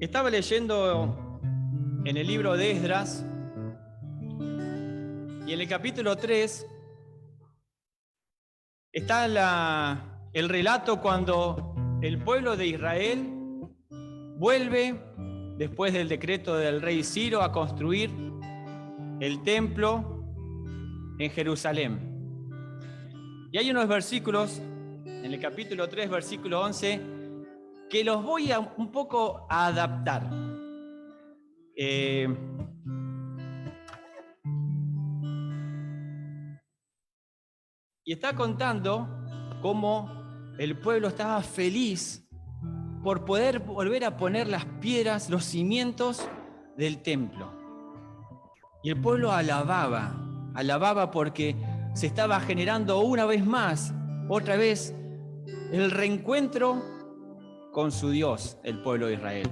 Estaba leyendo en el libro de Esdras y en el capítulo 3 está el relato cuando el pueblo de Israel vuelve, después del decreto del rey Ciro, a construir el templo en Jerusalén. Y hay unos versículos, en el capítulo 3, versículo 11, que los voy a un poco a adaptar. Y está contando cómo el pueblo estaba feliz por poder volver a poner las piedras, los cimientos del templo. Y el pueblo alababa porque se estaba generando una vez más, otra vez, el reencuentro con su Dios, el pueblo de Israel.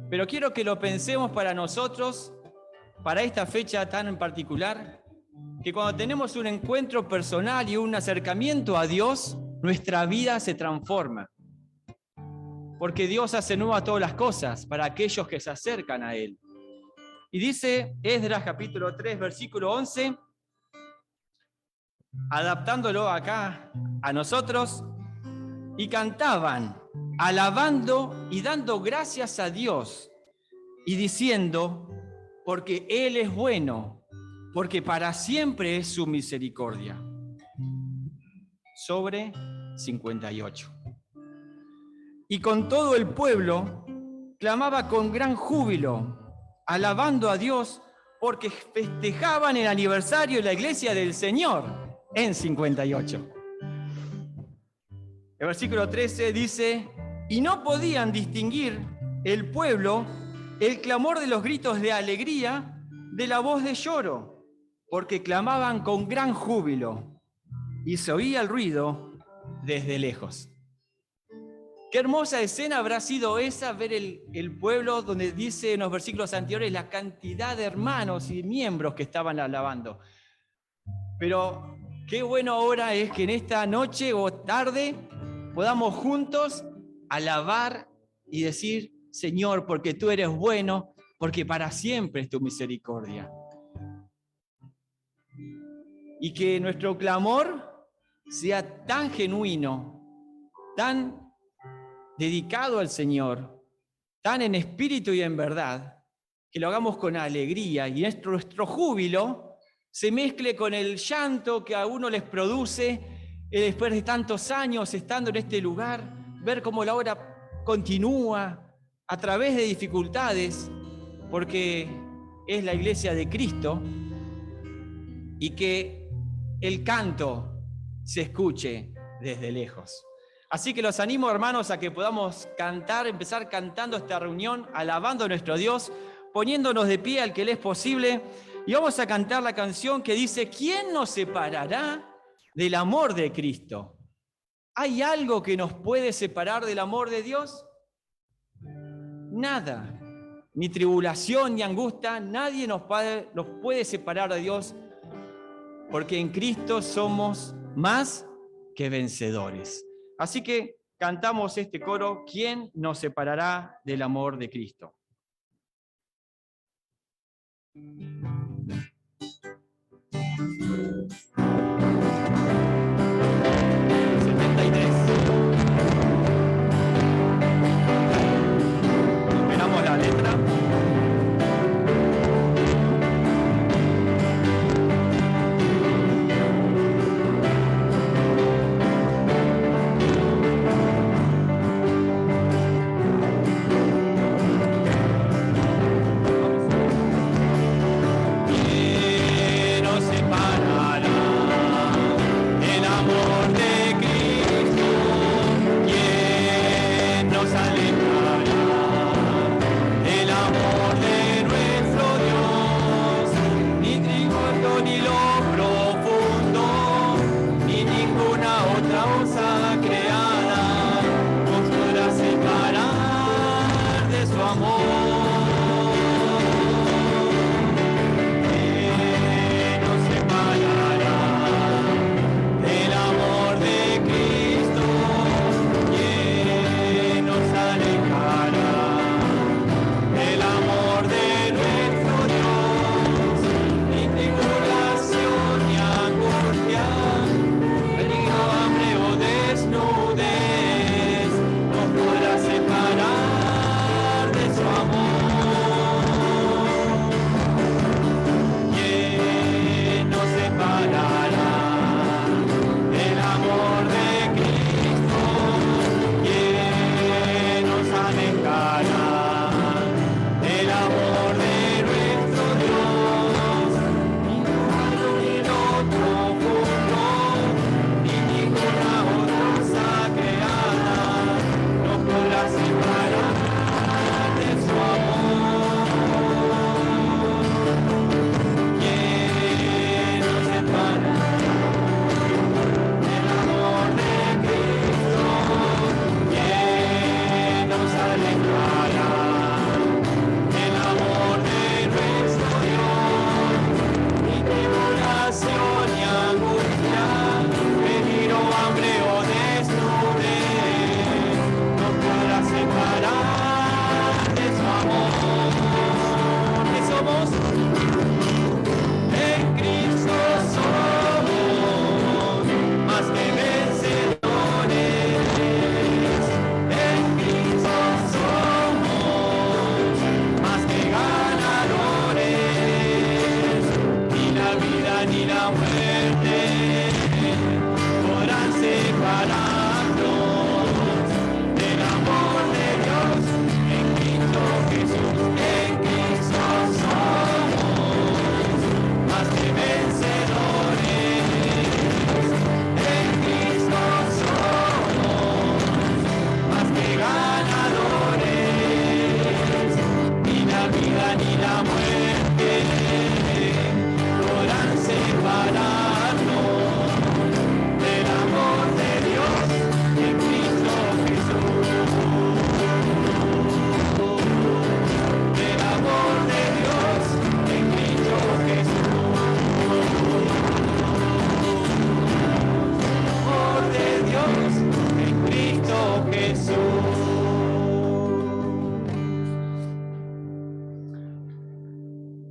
Pero quiero que lo pensemos para nosotros, para esta fecha tan en particular, que cuando tenemos un encuentro personal y un acercamiento a Dios, nuestra vida se transforma. Porque Dios hace nuevas todas las cosas para aquellos que se acercan a Él. Y dice Esdras capítulo 3, versículo 11, adaptándolo acá a nosotros, y cantaban, alabando y dando gracias a Dios, y diciendo, porque Él es bueno, porque para siempre es su misericordia. Sobre 58. Y con todo el pueblo clamaba con gran júbilo, alabando a Dios, porque festejaban el aniversario de la iglesia del Señor en 58. El versículo 13 dice, y no podían distinguir el pueblo el clamor de los gritos de alegría de la voz de lloro, porque clamaban con gran júbilo, y se oía el ruido desde lejos. Qué hermosa escena habrá sido esa, ver el pueblo donde dice en los versículos anteriores la cantidad de hermanos y miembros que estaban alabando. Pero qué bueno ahora es que en esta noche o tarde podamos juntos alabar y decir, Señor, porque tú eres bueno, porque para siempre es tu misericordia. Y que nuestro clamor sea tan genuino, tan dedicado al Señor, tan en espíritu y en verdad, que lo hagamos con alegría y nuestro júbilo se mezcle con el llanto que a uno les produce después de tantos años estando en este lugar, ver cómo la obra continúa a través de dificultades, porque es la iglesia de Cristo, y que el canto se escuche desde lejos. Así que los animo, hermanos, a que podamos empezar cantando esta reunión, alabando a nuestro Dios, poniéndonos de pie al que le es posible, y vamos a cantar la canción que dice, ¿quién nos separará del amor de Cristo? ¿Hay algo que nos puede separar del amor de Dios? Nada, ni tribulación, ni angustia, nadie nos puede separar de Dios, porque en Cristo somos más que vencedores. Así que cantamos este coro, ¿quién nos separará del amor de Cristo? 73. Esperamos la letra.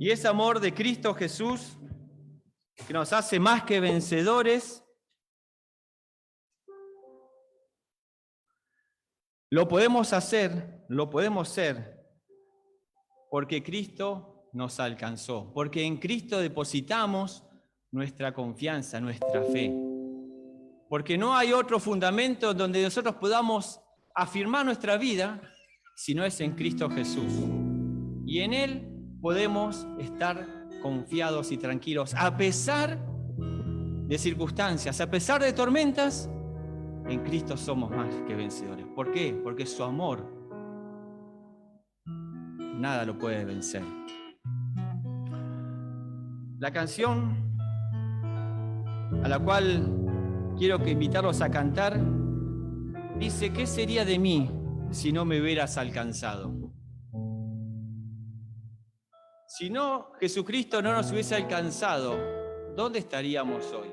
Y ese amor de Cristo Jesús, que nos hace más que vencedores, lo podemos ser, porque Cristo nos alcanzó, porque en Cristo depositamos nuestra confianza, nuestra fe. Porque no hay otro fundamento donde nosotros podamos afirmar nuestra vida si no es en Cristo Jesús. Y en Él podemos estar confiados y tranquilos, a pesar de circunstancias, a pesar de tormentas. En Cristo somos más que vencedores. ¿Por qué? Porque su amor nada lo puede vencer. La canción a la cual quiero invitarlos a cantar dice: ¿qué sería de mí si no me hubieras alcanzado? Si no, Jesucristo no nos hubiese alcanzado, ¿dónde estaríamos hoy?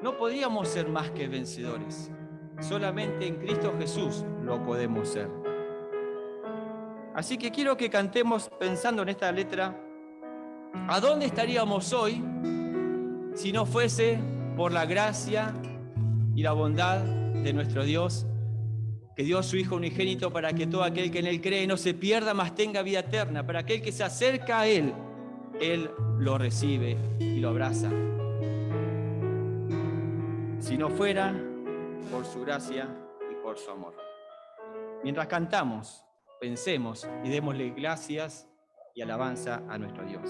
No podríamos ser más que vencedores. Solamente en Cristo Jesús lo podemos ser. Así que quiero que cantemos pensando en esta letra: ¿a dónde estaríamos hoy si no fuese por la gracia y la bondad de nuestro Dios, que dio a su Hijo unigénito para que todo aquel que en Él cree no se pierda, mas tenga vida eterna? Para aquel que se acerca a Él, Él lo recibe y lo abraza. Si no fuera por su gracia y por su amor. Mientras cantamos, pensemos y démosle gracias y alabanza a nuestro Dios.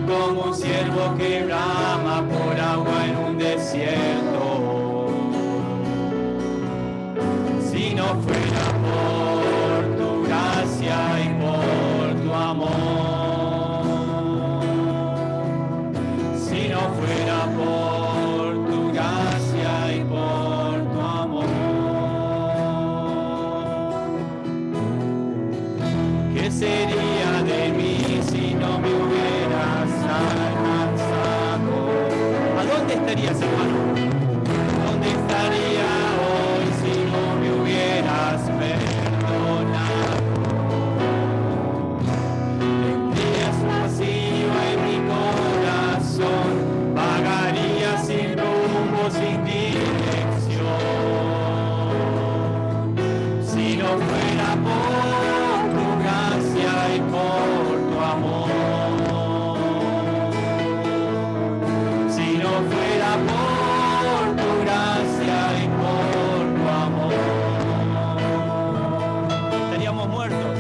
Como un ciervo que brama por agua en un desierto. Si no fuera por tu gracia y por tu amor, si no fuera por tu gracia y por tu amor, ¿qué sería de mí si no me hubieras alcanzado? ¿A dónde estarías, hermano? ¿Dónde estaría hoy si no me hubieras perdonado? Tendrías un vacío en mi corazón, vagaría sin rumbo, sin dirección. Si no fuera por tu gracia y por tu amor, si no fuera por tu gracia y por tu amor, Estaríamos muertos.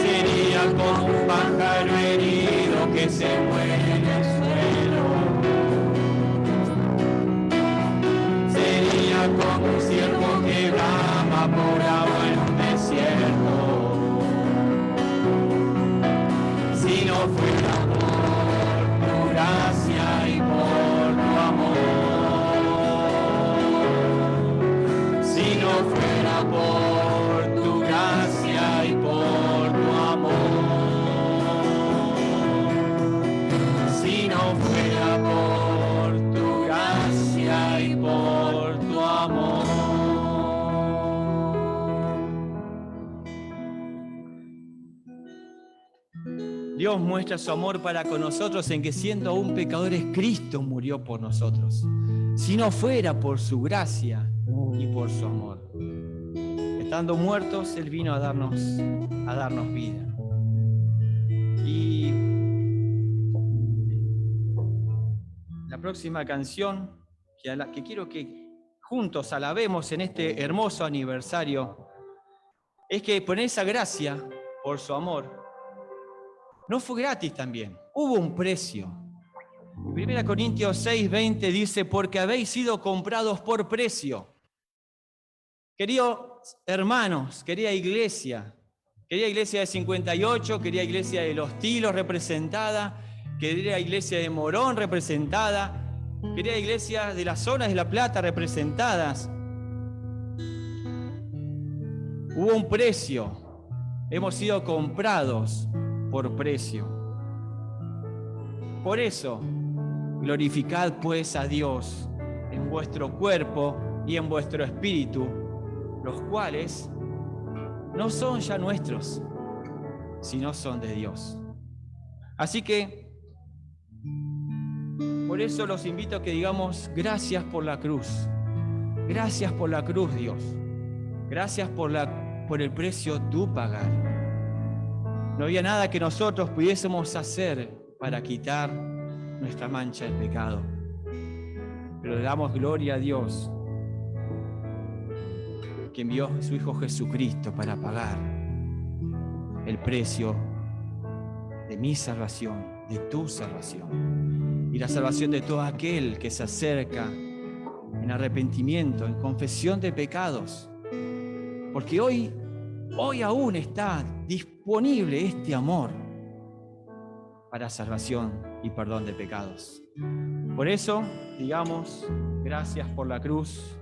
sería como un pájaro herido que se muere en el suelo. Sería como un ciervo que brama por agua en un desierto. Si no fuera por tu gracia y por tu amor, si no fuera por tu gracia y por tu amor, si no fuera por tu gracia y por tu amor. Dios muestra su amor para con nosotros en que siendo aún pecadores, Cristo murió por nosotros. Si no fuera por su gracia y por su amor. Estando muertos, Él vino a darnos vida. Y la próxima canción que quiero que juntos alabemos en este hermoso aniversario es que por esa gracia, por su amor, no fue gratis también, hubo un precio. 1 Corintios 6:20 dice, porque habéis sido comprados por precio. Queridos hermanos, querida iglesia de 58, querida iglesia de Los Tilos representada, querida iglesia de Morón representada, querida iglesia de las zonas de La Plata representadas. Hubo un precio, hemos sido comprados por precio. Por eso, glorificad pues a Dios en vuestro cuerpo y en vuestro espíritu, los cuales no son ya nuestros, sino son de Dios. Así que, por eso los invito a que digamos, gracias por la cruz. Gracias por la cruz, Dios. Gracias por el precio tú pagar. No había nada que nosotros pudiésemos hacer para quitar nuestra mancha del pecado. Pero le damos gloria a Dios, que envió a su Hijo Jesucristo para pagar el precio de mi salvación, de tu salvación, y la salvación de todo aquel que se acerca en arrepentimiento, en confesión de pecados. Porque hoy aún está disponible este amor para salvación y perdón de pecados. Por eso, digamos, gracias por la cruz,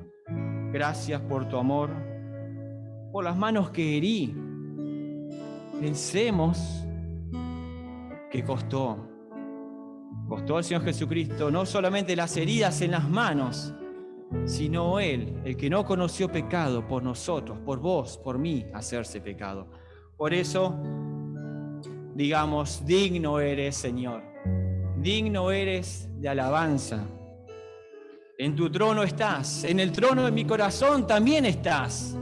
gracias por tu amor, por las manos que herí. Pensemos que costó al Señor Jesucristo no solamente las heridas en las manos, sino Él, el que no conoció pecado, por nosotros, por vos, por mí, hacerse pecado. Por eso, digamos, digno eres, Señor, digno eres de alabanza. En tu trono estás, en el trono de mi corazón también estás.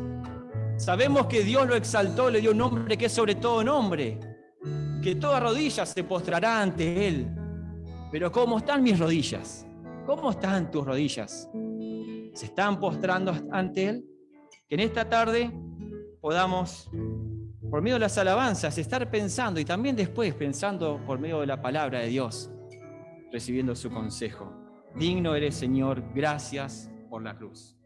Sabemos que Dios lo exaltó, le dio un nombre que es sobre todo nombre, que toda rodilla se postrará ante Él. Pero ¿cómo están mis rodillas? ¿Cómo están tus rodillas? ¿Se están postrando ante Él? Que en esta tarde podamos, por medio de las alabanzas, estar pensando y también después pensando por medio de la palabra de Dios, recibiendo su consejo. Digno eres, Señor, gracias por la cruz.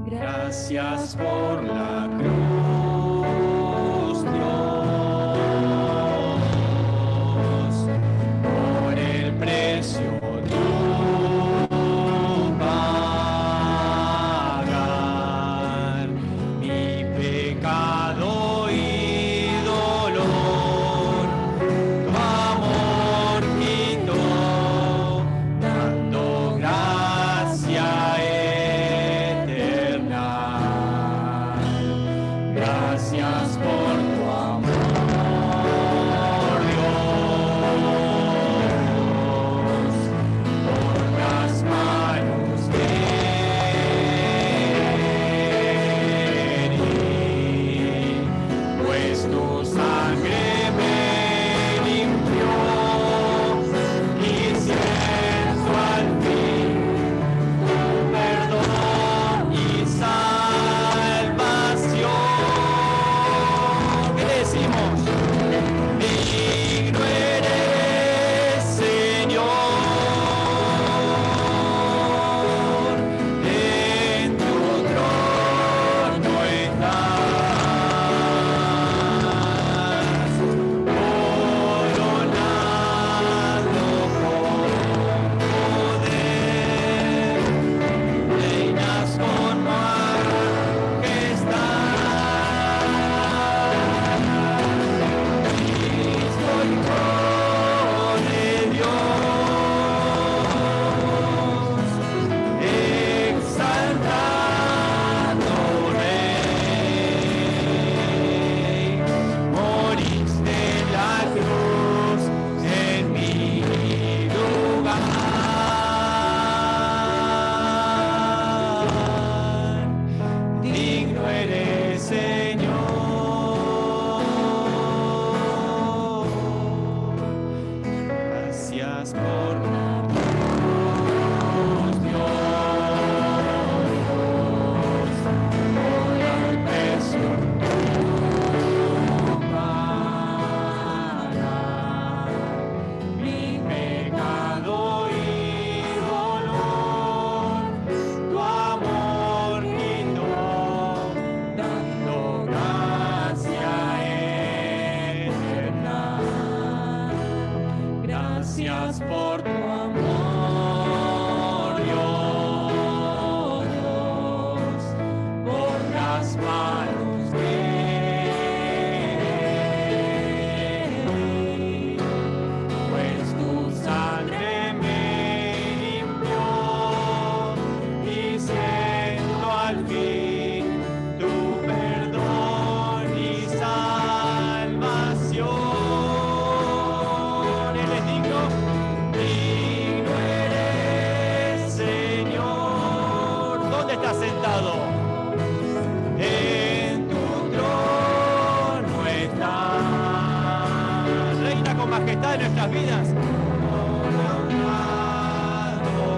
Gracias por la cruz, Dios, por el precio tú pagar mi pecado y dolor. Tu amor quitó, dando gracia eterna. Gracias por tu amor, Dios, por las manos que herí, pues tu sangre me limpió y siento al fin tu perdón y salvación. ¿Qué decimos? Digno eres, Señor, en tu trono estás, Gracias por tu amor, Dios, por las manos que di, pues tu sangre me limpió y siento al fin tu perdón y salvación. Él es digno, digno eres, Señor. ¿Dónde estás sentado? En tu trono estás. Reina con majestad en nuestras vidas. Coronado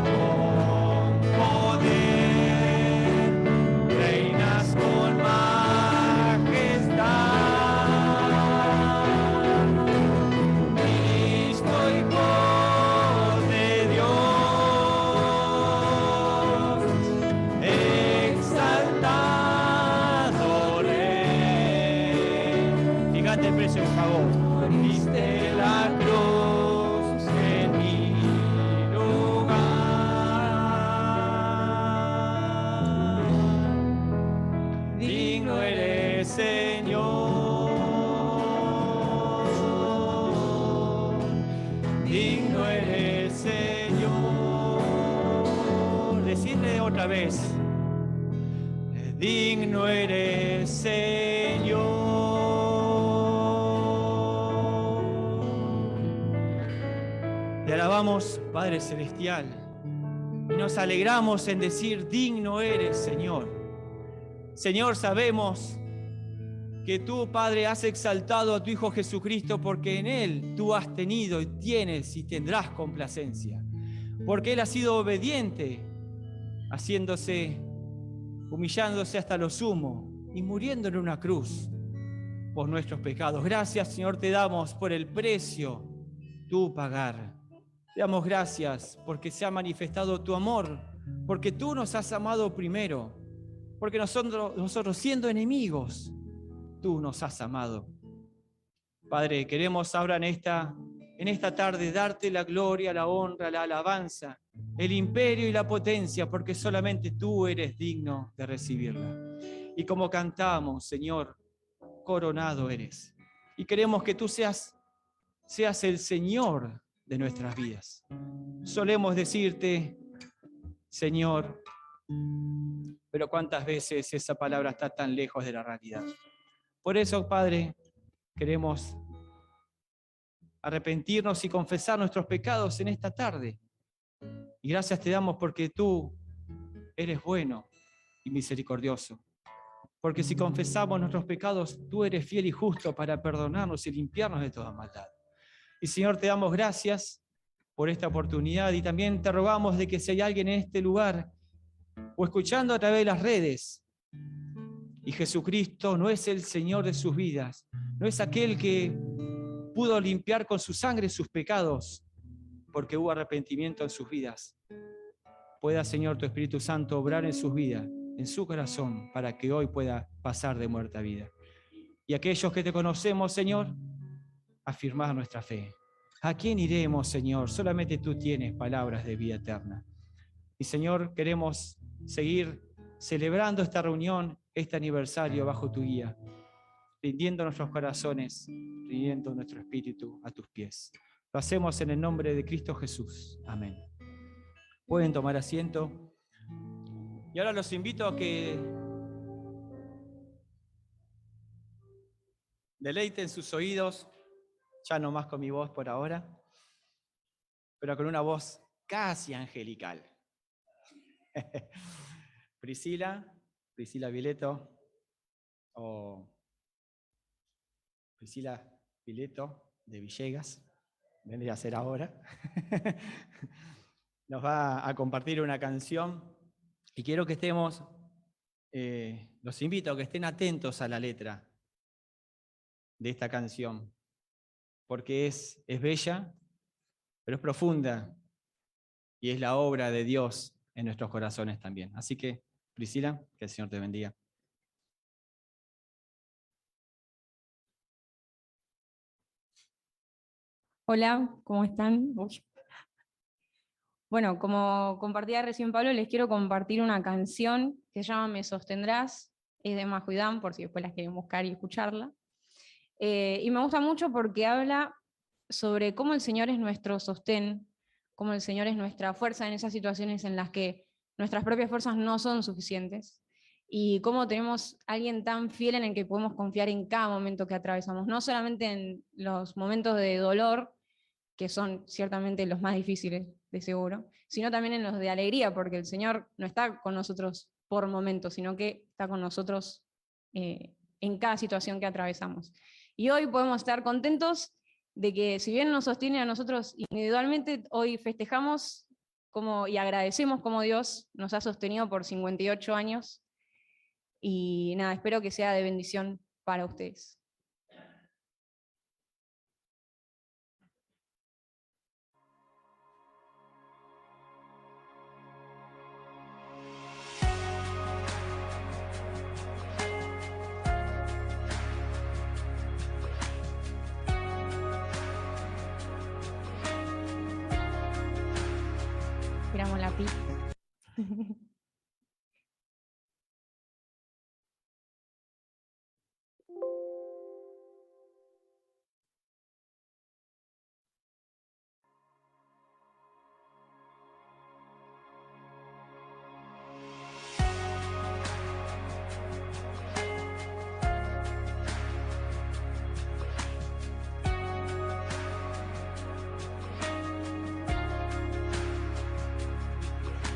con poder, reinas con majestad. Cristo, Hijo de Dios, exaltado Rey. Fíjate el precio, por favor. Moriste la cruz en mi lugar. Digno eres, Señor. Digno eres, Señor. Decidle otra vez. Digno eres, Señor. Te alabamos, Padre Celestial, y nos alegramos en decir, digno eres, Señor. Señor, sabemos que tú, Padre, has exaltado a tu Hijo Jesucristo porque en Él tú has tenido y tienes y tendrás complacencia. Porque Él ha sido obediente, humillándose hasta lo sumo y muriendo en una cruz por nuestros pecados. Gracias, Señor, te damos por el precio tú pagar. Te damos gracias porque se ha manifestado tu amor, porque tú nos has amado primero, porque nosotros siendo enemigos, tú nos has amado. Padre, queremos ahora en esta tarde darte la gloria, la honra, la alabanza, el imperio y la potencia, porque solamente tú eres digno de recibirla. Y como cantamos, Señor, coronado eres. Y queremos que tú seas el Señor de nuestras vidas. Solemos decirte, Señor, pero cuántas veces esa palabra está tan lejos de la realidad. Por eso, Padre, queremos arrepentirnos y confesar nuestros pecados en esta tarde. Y gracias te damos porque tú eres bueno y misericordioso. Porque si confesamos nuestros pecados, tú eres fiel y justo para perdonarnos y limpiarnos de toda maldad. Y Señor, te damos gracias por esta oportunidad y también te rogamos de que si hay alguien en este lugar o escuchando a través de las redes y Jesucristo no es el Señor de sus vidas, no es aquel que pudo limpiar con su sangre sus pecados porque hubo arrepentimiento en sus vidas, pueda, Señor, tu Espíritu Santo obrar en sus vidas, en su corazón, para que hoy pueda pasar de muerte a vida. Y aquellos que te conocemos, Señor, afirmar nuestra fe. ¿A quién iremos, Señor? Solamente tú tienes palabras de vida eterna. Y, Señor, queremos seguir celebrando esta reunión, este aniversario bajo tu guía, rindiendo nuestros corazones, rindiendo nuestro espíritu a tus pies. Lo hacemos en el nombre de Cristo Jesús. Amén. Pueden tomar asiento. Y ahora los invito a que deleiten sus oídos, ya no más con mi voz por ahora, pero con una voz casi angelical. Priscila Vileto, o Priscila Vileto de Villegas, vendría a ser ahora, nos va a compartir una canción y quiero que estemos, los invito a que estén atentos a la letra de esta canción, porque es bella, pero es profunda y es la obra de Dios en nuestros corazones también. Así que, Priscila, que el Señor te bendiga. Hola, ¿cómo están? Uy. Bueno, como compartía recién Pablo, les quiero compartir una canción que se llama Me Sostendrás, es de Majo y Dan, por si después las quieren buscar y escucharla. Y me gusta mucho porque habla sobre cómo el Señor es nuestro sostén, cómo el Señor es nuestra fuerza en esas situaciones en las que nuestras propias fuerzas no son suficientes, y cómo tenemos a alguien tan fiel en el que podemos confiar en cada momento que atravesamos, no solamente en los momentos de dolor, que son ciertamente los más difíciles, de seguro, sino también en los de alegría, porque el Señor no está con nosotros por momentos, sino que está con nosotros en cada situación que atravesamos. Y hoy podemos estar contentos de que, si bien nos sostiene a nosotros individualmente, hoy festejamos y agradecemos cómo Dios nos ha sostenido por 58 años, y nada, espero que sea de bendición para ustedes. Esperamos la pista.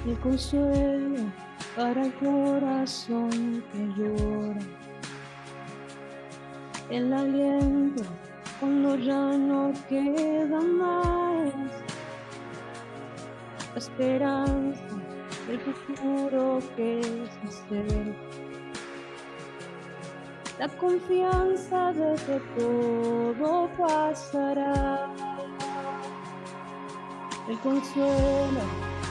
El consuelo para el corazón que llora, el aliento cuando ya no queda más, la esperanza del futuro que se acerca, la confianza de que todo pasará, el consuelo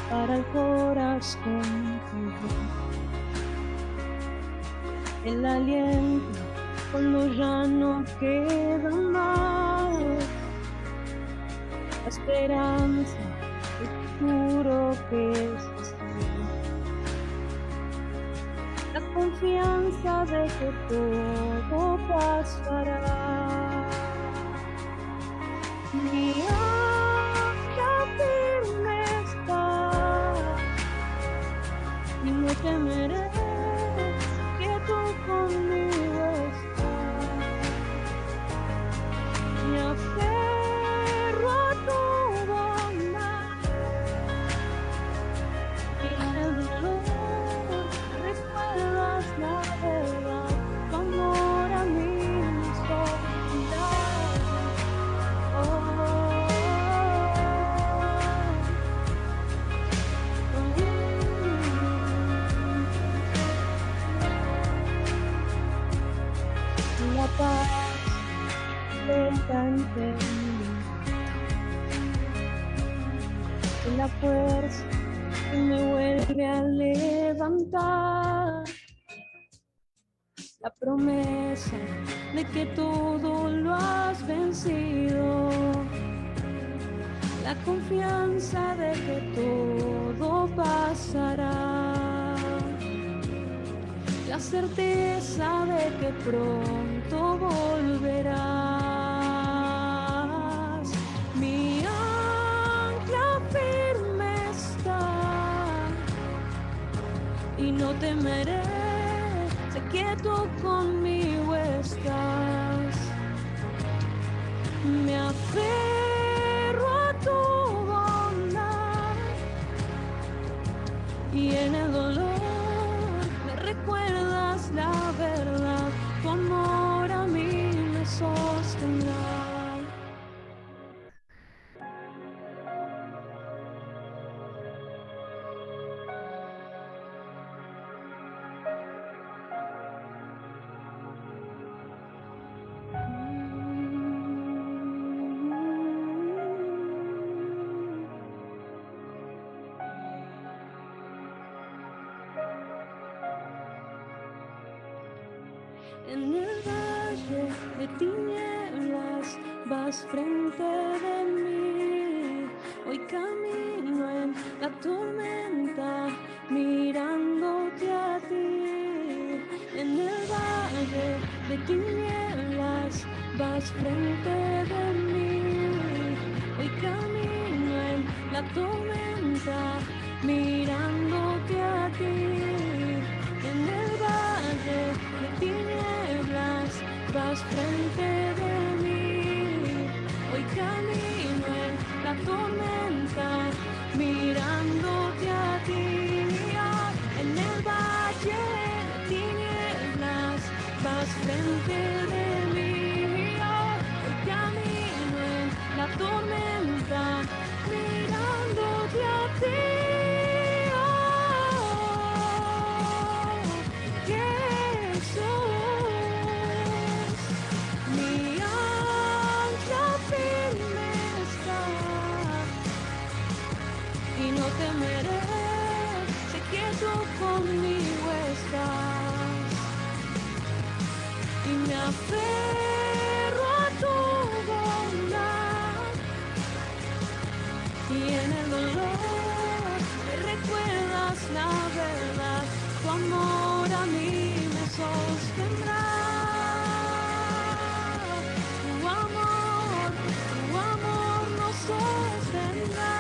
para el corazón que llora, el aliento cuando ya no queda más, la esperanza del futuro que se acerca, la confianza de que todo pasará. Mi ancla firme está y no temeré, que tú conmigo estás. Me aferro a tu bondad y en el dolor recuerdas la verdad, tu amor a mí me sostendrá. La paz está en ti, y la fuerza que me vuelve a levantar, la promesa de que todo lo has vencido, la confianza de que todo pasará, la certeza de que pronto volverás. Mi ancla firme está y no temeré, sé que tú conmigo estás. Me aferro a tu bondad y en el dolor me recuerdas la verdad, tu amor a mí me sostendrá. En el valle de tinieblas vas frente de mí. Hoy camino en la tormenta, mirándote a ti. En el valle de tinieblas, vas frente de mí. Hoy camino en la tormenta, mirándote a ti. En el valle de tinieblas, vas frente de mí. Hoy camino en la tormenta, mirándote a ti. En el valle de tinieblas, vas frente de mí. Hoy camino en la tormenta, mirándote a ti. No temeré, sé que tú conmigo estás, y me aferro a tu bondad, y en el dolor me recuerdas la verdad, tu amor a mí me sostendrá, tu amor nos sostendrá.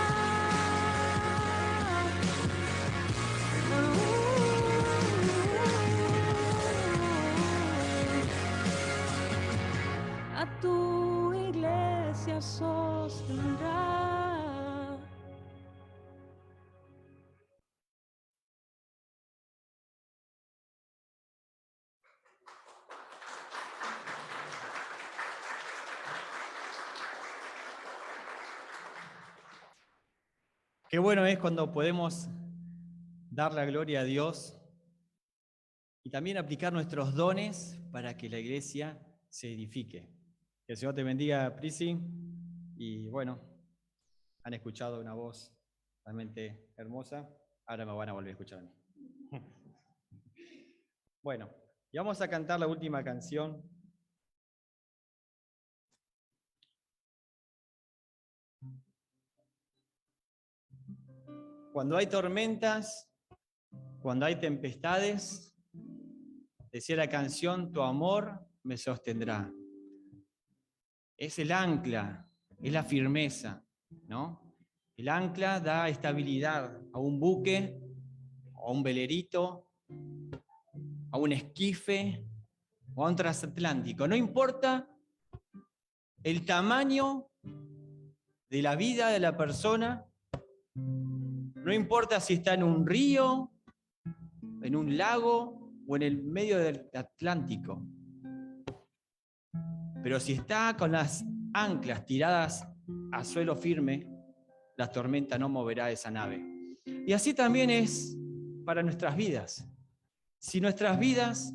A tu iglesia sostendrá. Qué bueno es cuando podemos dar la gloria a Dios y también aplicar nuestros dones para que la iglesia se edifique. Que el Señor te bendiga, Prisi. Y bueno, han escuchado una voz realmente hermosa. Ahora me van a volver a escuchar a mí. Bueno, y vamos a cantar la última canción. Cuando hay tormentas, cuando hay tempestades, decía la canción, tu amor me sostendrá. Es el ancla, es la firmeza, ¿no? El ancla da estabilidad a un buque, a un velerito, a un esquife o a un transatlántico. No importa el tamaño de la vida de la persona, no importa si está en un río, en un lago o en el medio del Atlántico. Pero si está con las anclas tiradas a suelo firme, la tormenta no moverá esa nave. Y así también es para nuestras vidas. Si nuestras vidas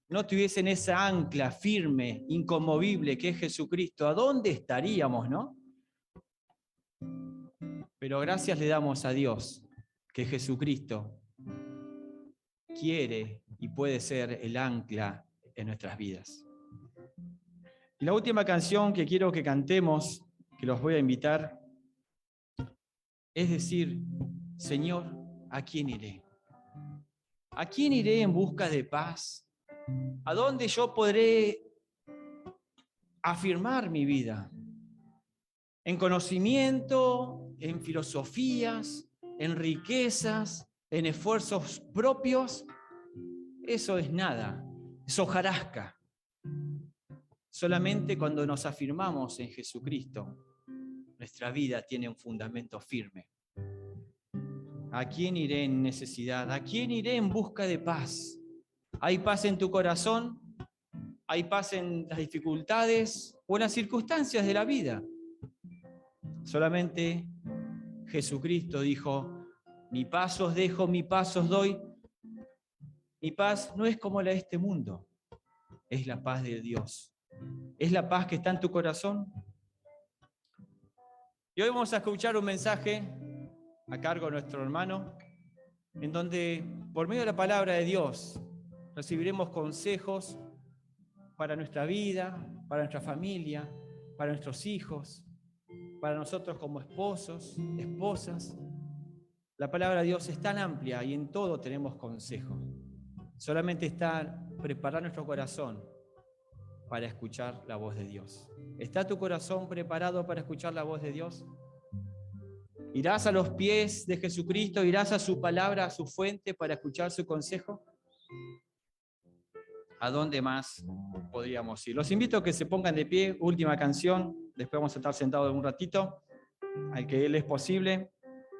no tuviesen esa ancla firme, inconmovible que es Jesucristo, ¿a dónde estaríamos, no? Pero gracias le damos a Dios que Jesucristo quiere y puede ser el ancla en nuestras vidas. Y la última canción que quiero que cantemos, que los voy a invitar, es decir, Señor, ¿a quién iré? ¿A quién iré en busca de paz? ¿A dónde yo podré afirmar mi vida? ¿En conocimiento, en filosofías, en riquezas, en esfuerzos propios? Eso es nada, es hojarasca. Solamente cuando nos afirmamos en Jesucristo, nuestra vida tiene un fundamento firme. ¿A quién iré en necesidad? ¿A quién iré en busca de paz? ¿Hay paz en tu corazón? ¿Hay paz en las dificultades o en las circunstancias de la vida? Solamente Jesucristo dijo, mi paz os dejo, mi paz os doy. Mi paz no es como la de este mundo, es la paz de Dios. ¿Es la paz que está en tu corazón? Y hoy vamos a escuchar un mensaje a cargo de nuestro hermano, en donde por medio de la palabra de Dios recibiremos consejos para nuestra vida, para nuestra familia, para nuestros hijos, para nosotros como esposos, esposas. La palabra de Dios es tan amplia y en todo tenemos consejo. Solamente está preparar nuestro corazón para escuchar la voz de Dios. ¿Está tu corazón preparado para escuchar la voz de Dios? ¿Irás a los pies de Jesucristo? ¿Irás a su palabra, a su fuente para escuchar su consejo? ¿A dónde más podríamos ir? Los invito a que se pongan de pie, última canción, después vamos a estar sentados un ratito, al que Él es posible,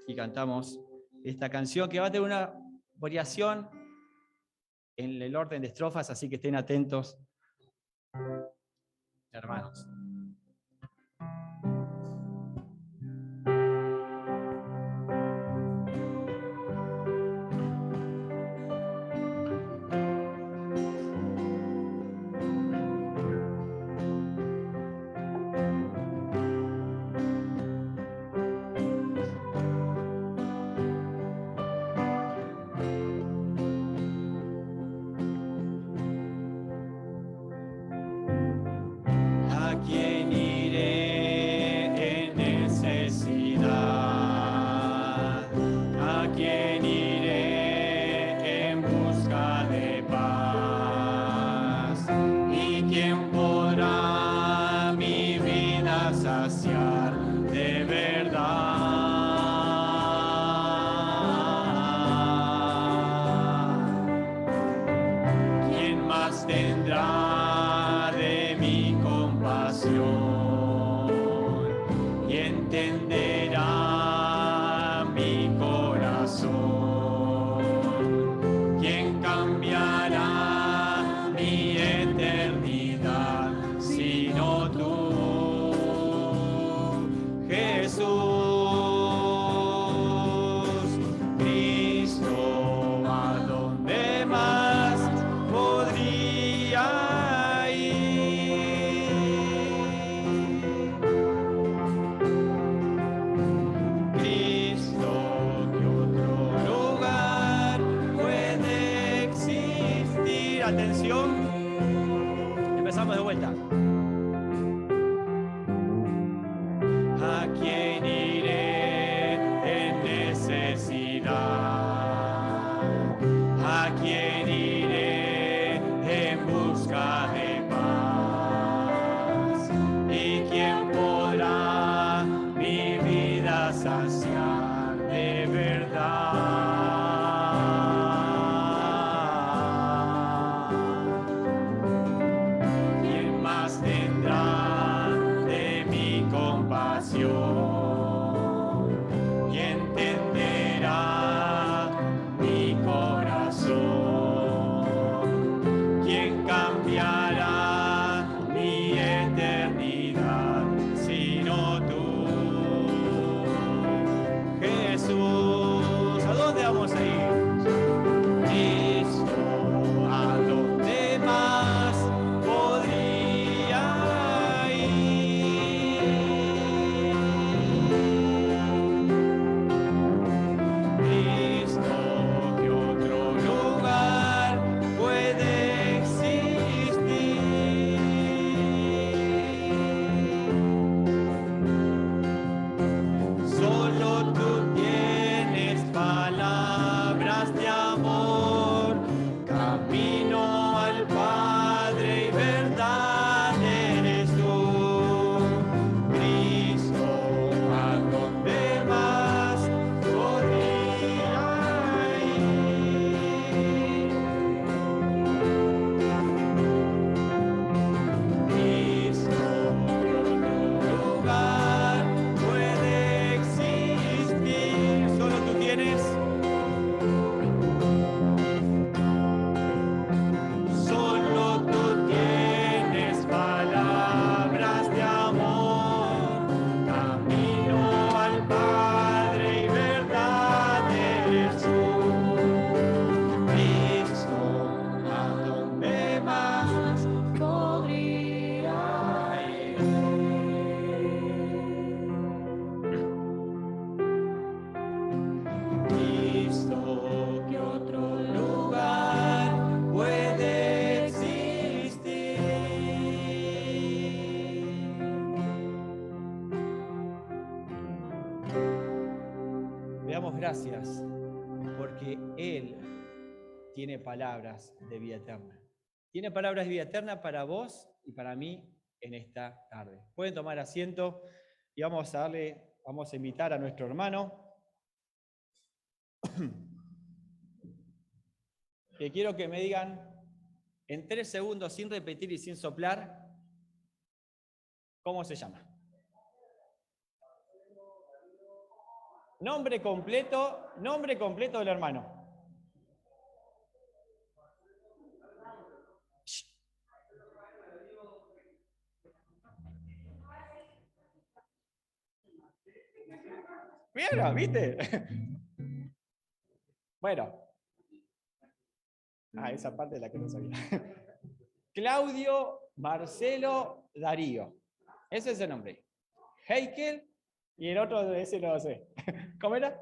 y cantamos esta canción que va a tener una variación en el orden de estrofas, así que estén atentos, hermanos. ¿A quién iré en necesidad? ¿A quién iré en busca de paz? ¿Y quién podrá mi vida saciar de verdad? ¿Quién más tendrá de mi compasión y entenderá mi corazón? ¿Quién cambiará mi eternidad sino tú, Jesús? Cristo, ¿a dónde más podría ir? damos gracias porque Él tiene palabras de vida eterna. Tiene palabras de vida eterna para vos y para mí en esta tarde. Pueden tomar asiento y vamos a invitar a nuestro hermano que quiero que me digan en 3 segundos, sin repetir y sin soplar, ¿cómo se llama? Nombre completo del hermano. Mira, ¿viste? Bueno. Esa parte es la que no sabía. Claudio Marcelo Darío. Ese es el nombre. Heikel y el otro de ese no lo sé. ¿Cómo era?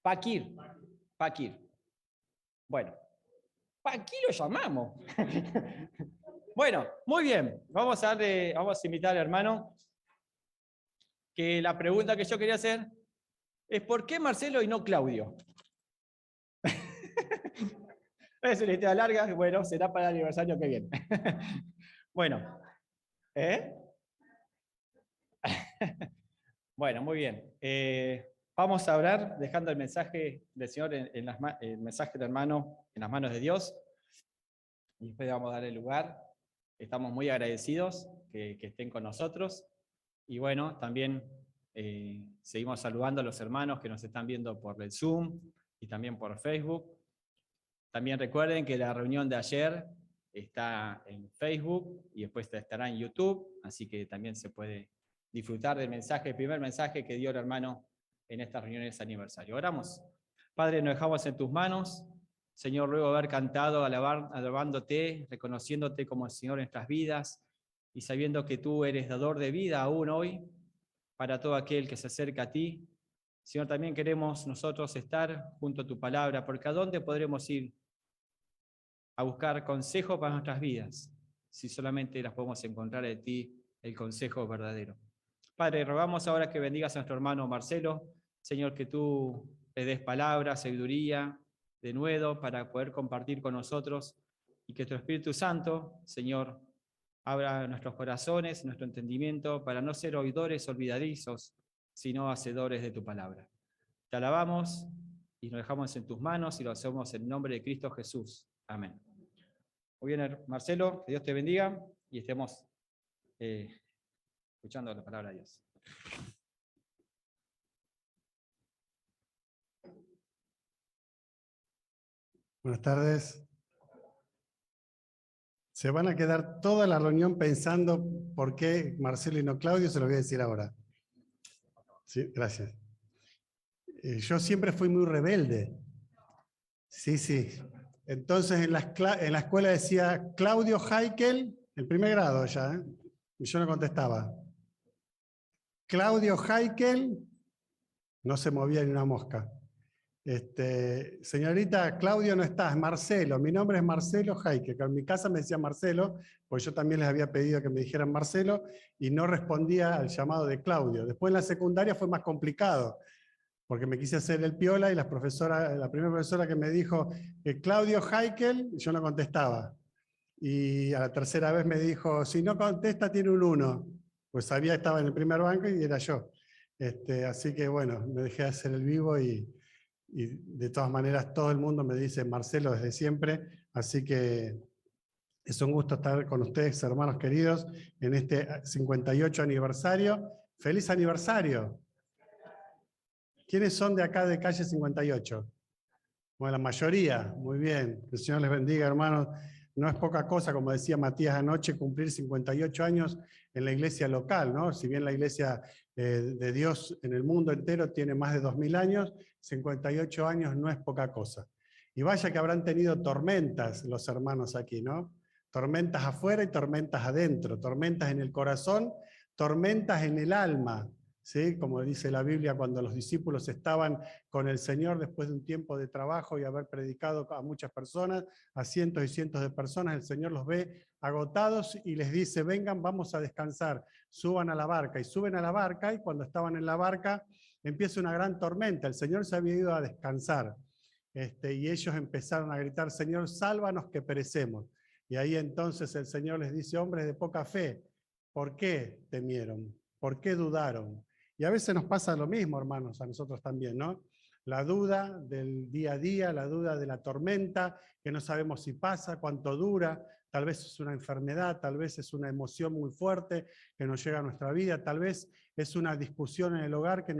Paquir. Bueno. Paquir lo llamamos. Bueno, muy bien. Vamos a invitar al hermano que la pregunta que yo quería hacer es ¿por qué Marcelo y no Claudio? Es una historia larga, bueno, será para el aniversario que viene. Bueno. Bueno, muy bien. Vamos a orar dejando el mensaje del Señor, el mensaje del hermano en las manos de Dios. Y después vamos a dar el lugar. Estamos muy agradecidos que estén con nosotros. Y bueno, también seguimos saludando a los hermanos que nos están viendo por el Zoom y también por Facebook. También recuerden que la reunión de ayer está en Facebook y después estará en YouTube, así que también se puede disfrutar del mensaje, el primer mensaje que dio el hermano en estas reuniones de aniversario. Oramos. Padre, nos dejamos en tus manos. Señor, luego de haber cantado, alabándote, reconociéndote como el Señor en nuestras vidas y sabiendo que tú eres dador de vida aún hoy para todo aquel que se acerca a ti. Señor, también queremos nosotros estar junto a tu palabra, porque ¿a dónde podremos ir a buscar consejo para nuestras vidas si solamente las podemos encontrar en ti, el consejo verdadero? Padre, rogamos ahora que bendigas a nuestro hermano Marcelo, Señor, que tú le des palabra, sabiduría, denuedo para poder compartir con nosotros y que tu Espíritu Santo, Señor, abra nuestros corazones, nuestro entendimiento para no ser oidores olvidadizos, sino hacedores de tu palabra. Te alabamos y nos dejamos en tus manos y lo hacemos en nombre de Cristo Jesús. Amén. Muy bien, Marcelo, que Dios te bendiga y estemos escuchando la palabra de Dios. Buenas tardes. Se van a quedar toda la reunión pensando por qué Marcelo y no Claudio, se lo voy a decir ahora. Sí, gracias. Yo siempre fui muy rebelde. Sí. Entonces en la escuela decía Claudio Heikel, el primer grado ya, ¿eh? Y yo no contestaba. Claudio Heikel, no se movía ni una mosca. Señorita, Claudio no está, es Marcelo. Mi nombre es Marcelo Heikel, que en mi casa me decían Marcelo, pues yo también les había pedido que me dijeran Marcelo y no respondía al llamado de Claudio. Después en la secundaria fue más complicado, porque me quise hacer el piola y la primera profesora que me dijo que Claudio Heikel, yo no contestaba. Y a la tercera vez me dijo, si no contesta tiene un 1. Pues sabía que estaba en el primer banco y era yo. Así que bueno, me dejé hacer el vivo y de todas maneras todo el mundo me dice Marcelo desde siempre. Así que es un gusto estar con ustedes, hermanos queridos, en este 58 aniversario. ¡Feliz aniversario! ¿Quiénes son de acá de calle 58? Bueno, la mayoría, muy bien. Que el Señor les bendiga, hermanos. No es poca cosa, como decía Matías anoche, cumplir 58 años en la iglesia local, ¿no? Si bien la iglesia de Dios en el mundo entero tiene más de 2000 años, 58 años no es poca cosa. Y vaya que habrán tenido tormentas los hermanos aquí, ¿no? Tormentas afuera y tormentas adentro, tormentas en el corazón, tormentas en el alma. ¿Sí? Como dice la Biblia, cuando los discípulos estaban con el Señor después de un tiempo de trabajo y haber predicado a muchas personas, a cientos y cientos de personas, el Señor los ve agotados y les dice, vengan, vamos a descansar, suban a la barca. Y suben a la barca y cuando estaban en la barca, empieza una gran tormenta. El Señor se había ido a descansar. Y ellos empezaron a gritar, Señor, sálvanos que perecemos. Y ahí entonces el Señor les dice, hombres de poca fe, ¿por qué temieron? ¿Por qué dudaron? Y a veces nos pasa lo mismo, hermanos, a nosotros también, ¿no? La duda del día a día, la duda de la tormenta, que no sabemos si pasa, cuánto dura, tal vez es una enfermedad, tal vez es una emoción muy fuerte que nos llega a nuestra vida, tal vez es una discusión en el hogar que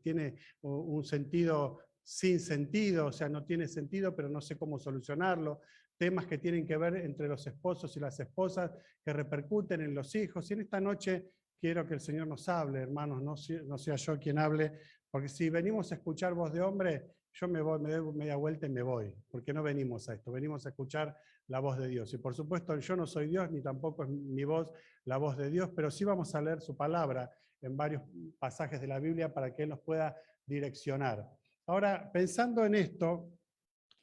tiene un sentido sin sentido, o sea, no tiene sentido, pero no sé cómo solucionarlo, temas que tienen que ver entre los esposos y las esposas, que repercuten en los hijos, y en esta noche quiero que el Señor nos hable, hermanos, no sea yo quien hable, porque si venimos a escuchar voz de hombre, yo me doy media vuelta y me voy, porque no venimos a esto, venimos a escuchar la voz de Dios. Y por supuesto, yo no soy Dios, ni tampoco es mi voz la voz de Dios, pero sí vamos a leer su palabra en varios pasajes de la Biblia para que Él nos pueda direccionar. Ahora, pensando en esto,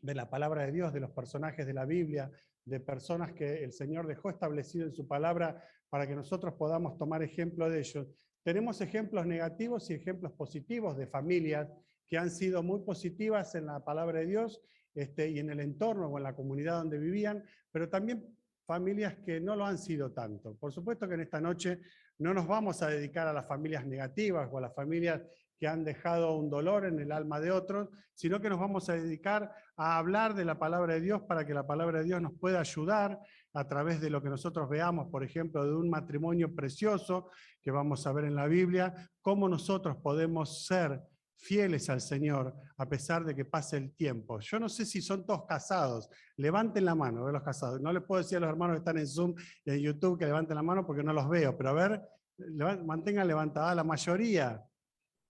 de la palabra de Dios, de los personajes de la Biblia, de personas que el Señor dejó establecido en su palabra para que nosotros podamos tomar ejemplo de ellos, tenemos ejemplos negativos y ejemplos positivos de familias que han sido muy positivas en la palabra de Dios y en el entorno o en la comunidad donde vivían, pero también familias que no lo han sido tanto. Por supuesto que en esta noche no nos vamos a dedicar a las familias negativas o a las familias que han dejado un dolor en el alma de otros, sino que nos vamos a dedicar a hablar de la palabra de Dios para que la palabra de Dios nos pueda ayudar a través de lo que nosotros veamos, por ejemplo, de un matrimonio precioso que vamos a ver en la Biblia, cómo nosotros podemos ser fieles al Señor a pesar de que pase el tiempo. Yo no sé si son todos casados, levanten la mano, de los casados. No les puedo decir a los hermanos que están en Zoom y en YouTube que levanten la mano porque no los veo, pero a ver, mantengan levantada la mayoría.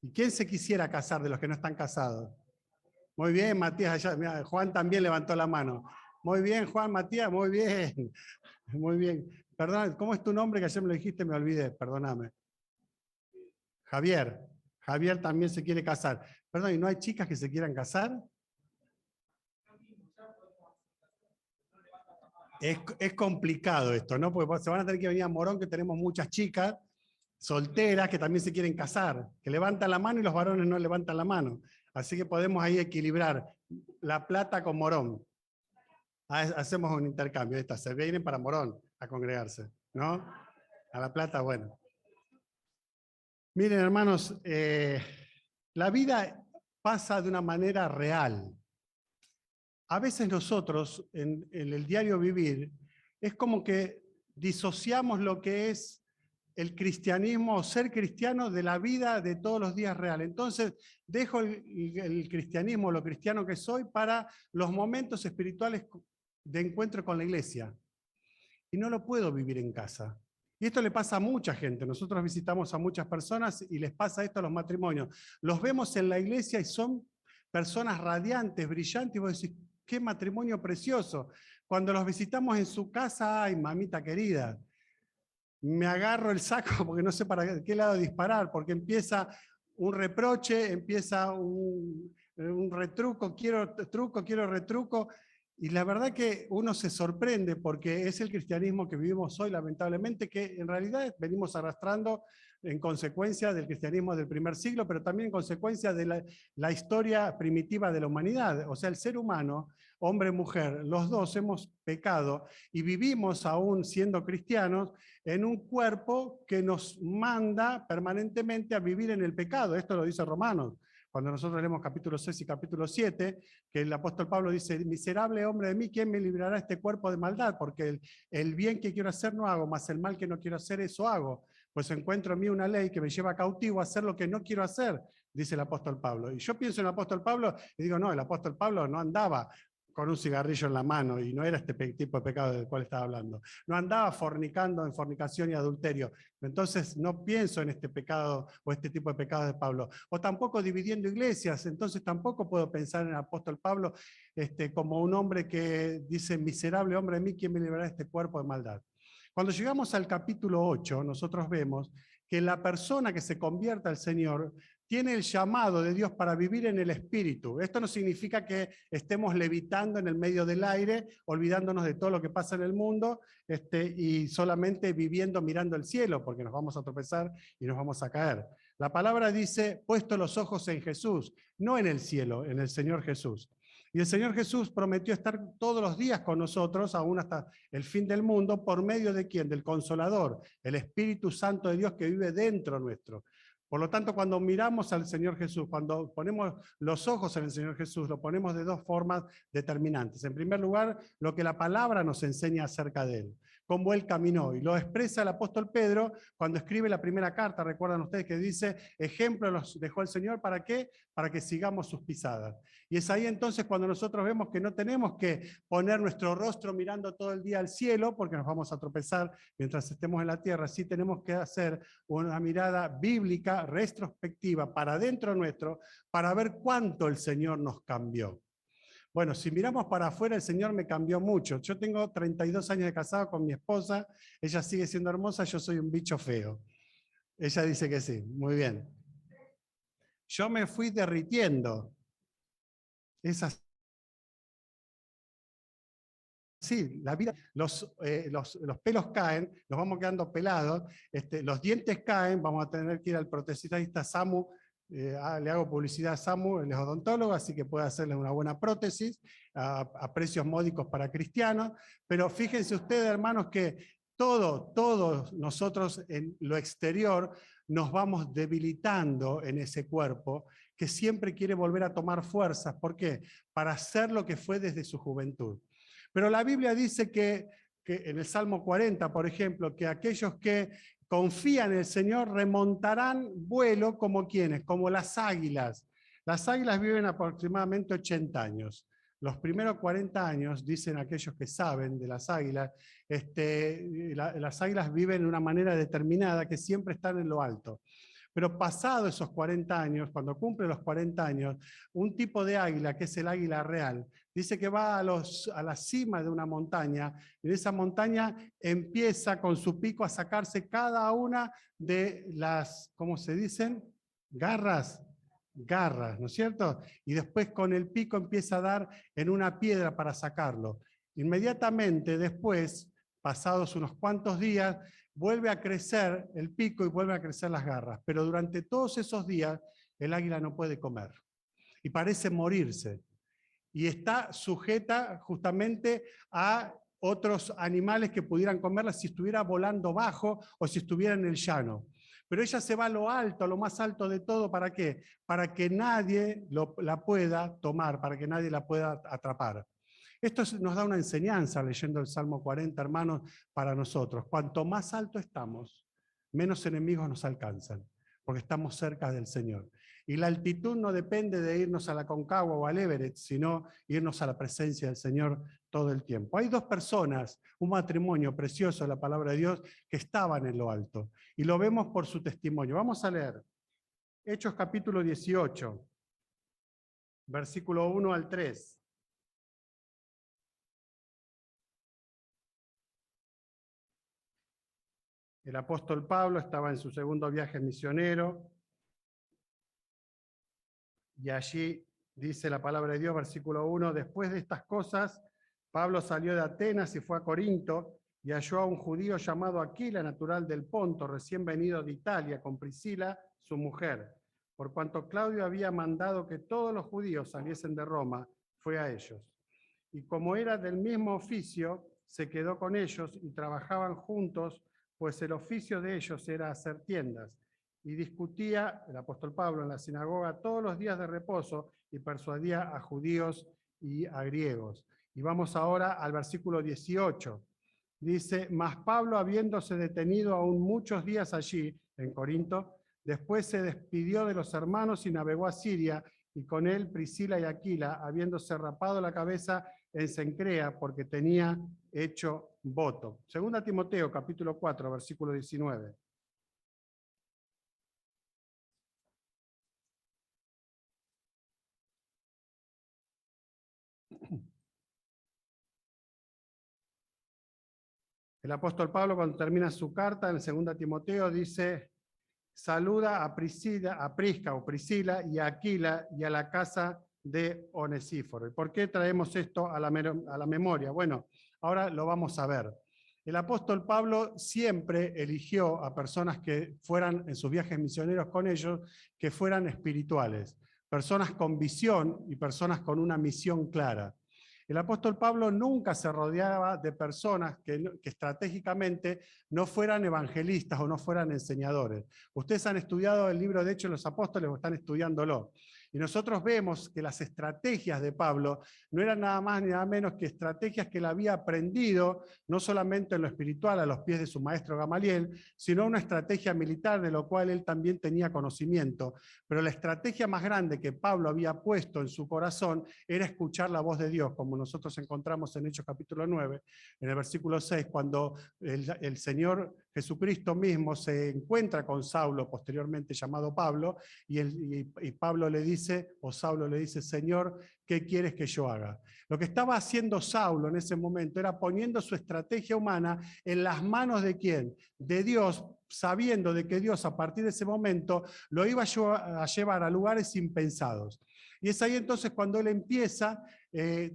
¿Y quién se quisiera casar de los que no están casados? Muy bien, Matías, allá, mira, Juan también levantó la mano. Muy bien, Juan, Matías, muy bien. Muy bien. Perdón, ¿cómo es tu nombre? Que ayer me lo dijiste, me olvidé, perdóname. Javier. Javier también se quiere casar. Perdón, ¿y no hay chicas que se quieran casar? Es complicado esto, ¿no? Porque se van a tener que venir a Morón, que tenemos muchas chicas solteras que también se quieren casar, que levantan la mano y los varones no levantan la mano. Así que podemos ahí equilibrar La Plata con Morón. Hacemos un intercambio, se vienen para Morón a congregarse, ¿no? A La Plata, bueno. Miren, hermanos, la vida pasa de una manera real. A veces nosotros, en el diario vivir, es como que disociamos lo que es el cristianismo o ser cristiano de la vida de todos los días real. Entonces, dejo el cristianismo, lo cristiano que soy, para los momentos espirituales de encuentro con la iglesia. Y no lo puedo vivir en casa. Y esto le pasa a mucha gente. Nosotros visitamos a muchas personas y les pasa esto a los matrimonios. Los vemos en la iglesia y son personas radiantes, brillantes, y vos decís, qué matrimonio precioso. Cuando los visitamos en su casa, ay, mamita querida, me agarro el saco porque no sé para qué lado disparar, porque empieza un reproche, empieza un retruco, quiero retruco, y la verdad que uno se sorprende porque es el cristianismo que vivimos hoy, lamentablemente, que en realidad venimos arrastrando en consecuencia del cristianismo del primer siglo, pero también en consecuencia de la historia primitiva de la humanidad. O sea, el ser humano, hombre y mujer, los dos hemos pecado y vivimos aún siendo cristianos en un cuerpo que nos manda permanentemente a vivir en el pecado. Esto lo dice Romanos. Cuando nosotros leemos capítulo 6 y capítulo 7, que el apóstol Pablo dice, miserable hombre de mí, ¿quién me librará este cuerpo de maldad? Porque el bien que quiero hacer no hago, mas el mal que no quiero hacer, eso hago. Pues encuentro en mí una ley que me lleva cautivo a hacer lo que no quiero hacer, dice el apóstol Pablo. Y yo pienso en el apóstol Pablo y digo, no, el apóstol Pablo no andaba con un cigarrillo en la mano, y no era este tipo de pecado del cual estaba hablando. No andaba fornicando en fornicación y adulterio. Entonces no pienso en este pecado o este tipo de pecados de Pablo. O tampoco dividiendo iglesias, entonces tampoco puedo pensar en el apóstol Pablo como un hombre que dice, miserable hombre de mí, ¿quién me librará de este cuerpo de maldad? Cuando llegamos al capítulo 8, nosotros vemos que la persona que se convierta al Señor tiene el llamado de Dios para vivir en el Espíritu. Esto no significa que estemos levitando en el medio del aire, olvidándonos de todo lo que pasa en el mundo, y solamente viviendo mirando el cielo, porque nos vamos a tropezar y nos vamos a caer. La palabra dice, puesto los ojos en Jesús, no en el cielo, en el Señor Jesús. Y el Señor Jesús prometió estar todos los días con nosotros, aún hasta el fin del mundo, ¿por medio de quién? Del Consolador, el Espíritu Santo de Dios que vive dentro nuestro. Por lo tanto, cuando miramos al Señor Jesús, cuando ponemos los ojos en el Señor Jesús, lo ponemos de dos formas determinantes. En primer lugar, lo que la palabra nos enseña acerca de Él, cómo Él caminó. Y lo expresa el apóstol Pedro cuando escribe la primera carta, recuerdan ustedes que dice, ejemplo los dejó el Señor, ¿para qué? Para que sigamos sus pisadas. Y es ahí entonces cuando nosotros vemos que no tenemos que poner nuestro rostro mirando todo el día al cielo, porque nos vamos a tropezar mientras estemos en la tierra. Sí tenemos que hacer una mirada bíblica, retrospectiva, para adentro nuestro, para ver cuánto el Señor nos cambió. Bueno, si miramos para afuera, el Señor me cambió mucho. Yo tengo 32 años de casado con mi esposa, ella sigue siendo hermosa, yo soy un bicho feo. Ella dice que sí, muy bien. Yo me fui derritiendo. Es así. Sí, la vida, los pelos caen, nos vamos quedando pelados, los dientes caen, vamos a tener que ir al protesista Samu, le hago publicidad a Samu, él es odontólogo, así que puede hacerle una buena prótesis a precios módicos para cristianos, pero fíjense ustedes, hermanos, que todos nosotros en lo exterior nos vamos debilitando en ese cuerpo que siempre quiere volver a tomar fuerzas. ¿Por qué? Para hacer lo que fue desde su juventud. Pero la Biblia dice que en el Salmo 40, por ejemplo, que aquellos que confían en el Señor remontarán vuelo como quienes, como las águilas. Las águilas viven aproximadamente 80 años. Los primeros 40 años, dicen aquellos que saben de las águilas, las águilas viven de una manera determinada que siempre están en lo alto. Pero pasado esos 40 años, cuando cumple los 40 años, un tipo de águila, que es el águila real, dice que va a la cima de una montaña, y de esa montaña empieza con su pico a sacarse cada una de las, ¿cómo se dicen? Garras, ¿no es cierto? Y después con el pico empieza a dar en una piedra para sacarlo. Inmediatamente después, pasados unos cuantos días, vuelve a crecer el pico y vuelve a crecer las garras. Pero durante todos esos días, el águila no puede comer. Y parece morirse. Y está sujeta justamente a otros animales que pudieran comerla si estuviera volando bajo o si estuviera en el llano. Pero ella se va a lo alto, a lo más alto de todo, ¿para qué? Para que nadie la pueda tomar, para que nadie la pueda atrapar. Esto nos da una enseñanza, leyendo el Salmo 40, hermanos, para nosotros. Cuanto más alto estamos, menos enemigos nos alcanzan, porque estamos cerca del Señor. Y la altitud no depende de irnos a la Aconcagua o al Everest, sino irnos a la presencia del Señor todo el tiempo. Hay dos personas, un matrimonio precioso de la palabra de Dios, que estaban en lo alto. Y lo vemos por su testimonio. Vamos a leer Hechos capítulo 18, versículo 1 al 3. El apóstol Pablo estaba en su segundo viaje misionero, y allí dice la palabra de Dios, versículo 1, después de estas cosas, Pablo salió de Atenas y fue a Corinto, y halló a un judío llamado Aquila, natural del Ponto, recién venido de Italia, con Priscila, su mujer. Por cuanto Claudio había mandado que todos los judíos saliesen de Roma, fue a ellos. Y como era del mismo oficio, se quedó con ellos y trabajaban juntos, pues el oficio de ellos era hacer tiendas. Y discutía el apóstol Pablo en la sinagoga todos los días de reposo y persuadía a judíos y a griegos. Y vamos ahora al versículo 18. Dice, mas Pablo, habiéndose detenido aún muchos días allí, en Corinto, después se despidió de los hermanos y navegó a Siria, y con él Priscila y Aquila, habiéndose rapado la cabeza en Cencrea, porque tenía hecho voto. Segunda Timoteo, capítulo 4, versículo 19. El apóstol Pablo, cuando termina su carta en 2 Timoteo, dice, saluda a Prisca o Priscila y a Aquila y a la casa de Onesíforo. ¿Y por qué traemos esto a la memoria? Bueno, ahora lo vamos a ver. El apóstol Pablo siempre eligió a personas que fueran en sus viajes misioneros con ellos, que fueran espirituales, personas con visión y personas con una misión clara. El apóstol Pablo nunca se rodeaba de personas que estratégicamente no fueran evangelistas o no fueran enseñadores. Ustedes han estudiado el libro de Hechos de los Apóstoles o están estudiándolo. Y nosotros vemos que las estrategias de Pablo no eran nada más ni nada menos que estrategias que él había aprendido, no solamente en lo espiritual a los pies de su maestro Gamaliel, sino una estrategia militar de lo cual él también tenía conocimiento. Pero la estrategia más grande que Pablo había puesto en su corazón era escuchar la voz de Dios, como nosotros encontramos en Hechos capítulo 9, en el versículo 6, cuando el Señor Jesucristo mismo se encuentra con Saulo, posteriormente llamado Pablo, y Pablo le dice, o Saulo le dice, Señor, ¿qué quieres que yo haga? Lo que estaba haciendo Saulo en ese momento era poniendo su estrategia humana en las manos ¿de quién? De Dios, sabiendo de que Dios a partir de ese momento lo iba a llevar a lugares impensados. Y es ahí entonces cuando él empieza,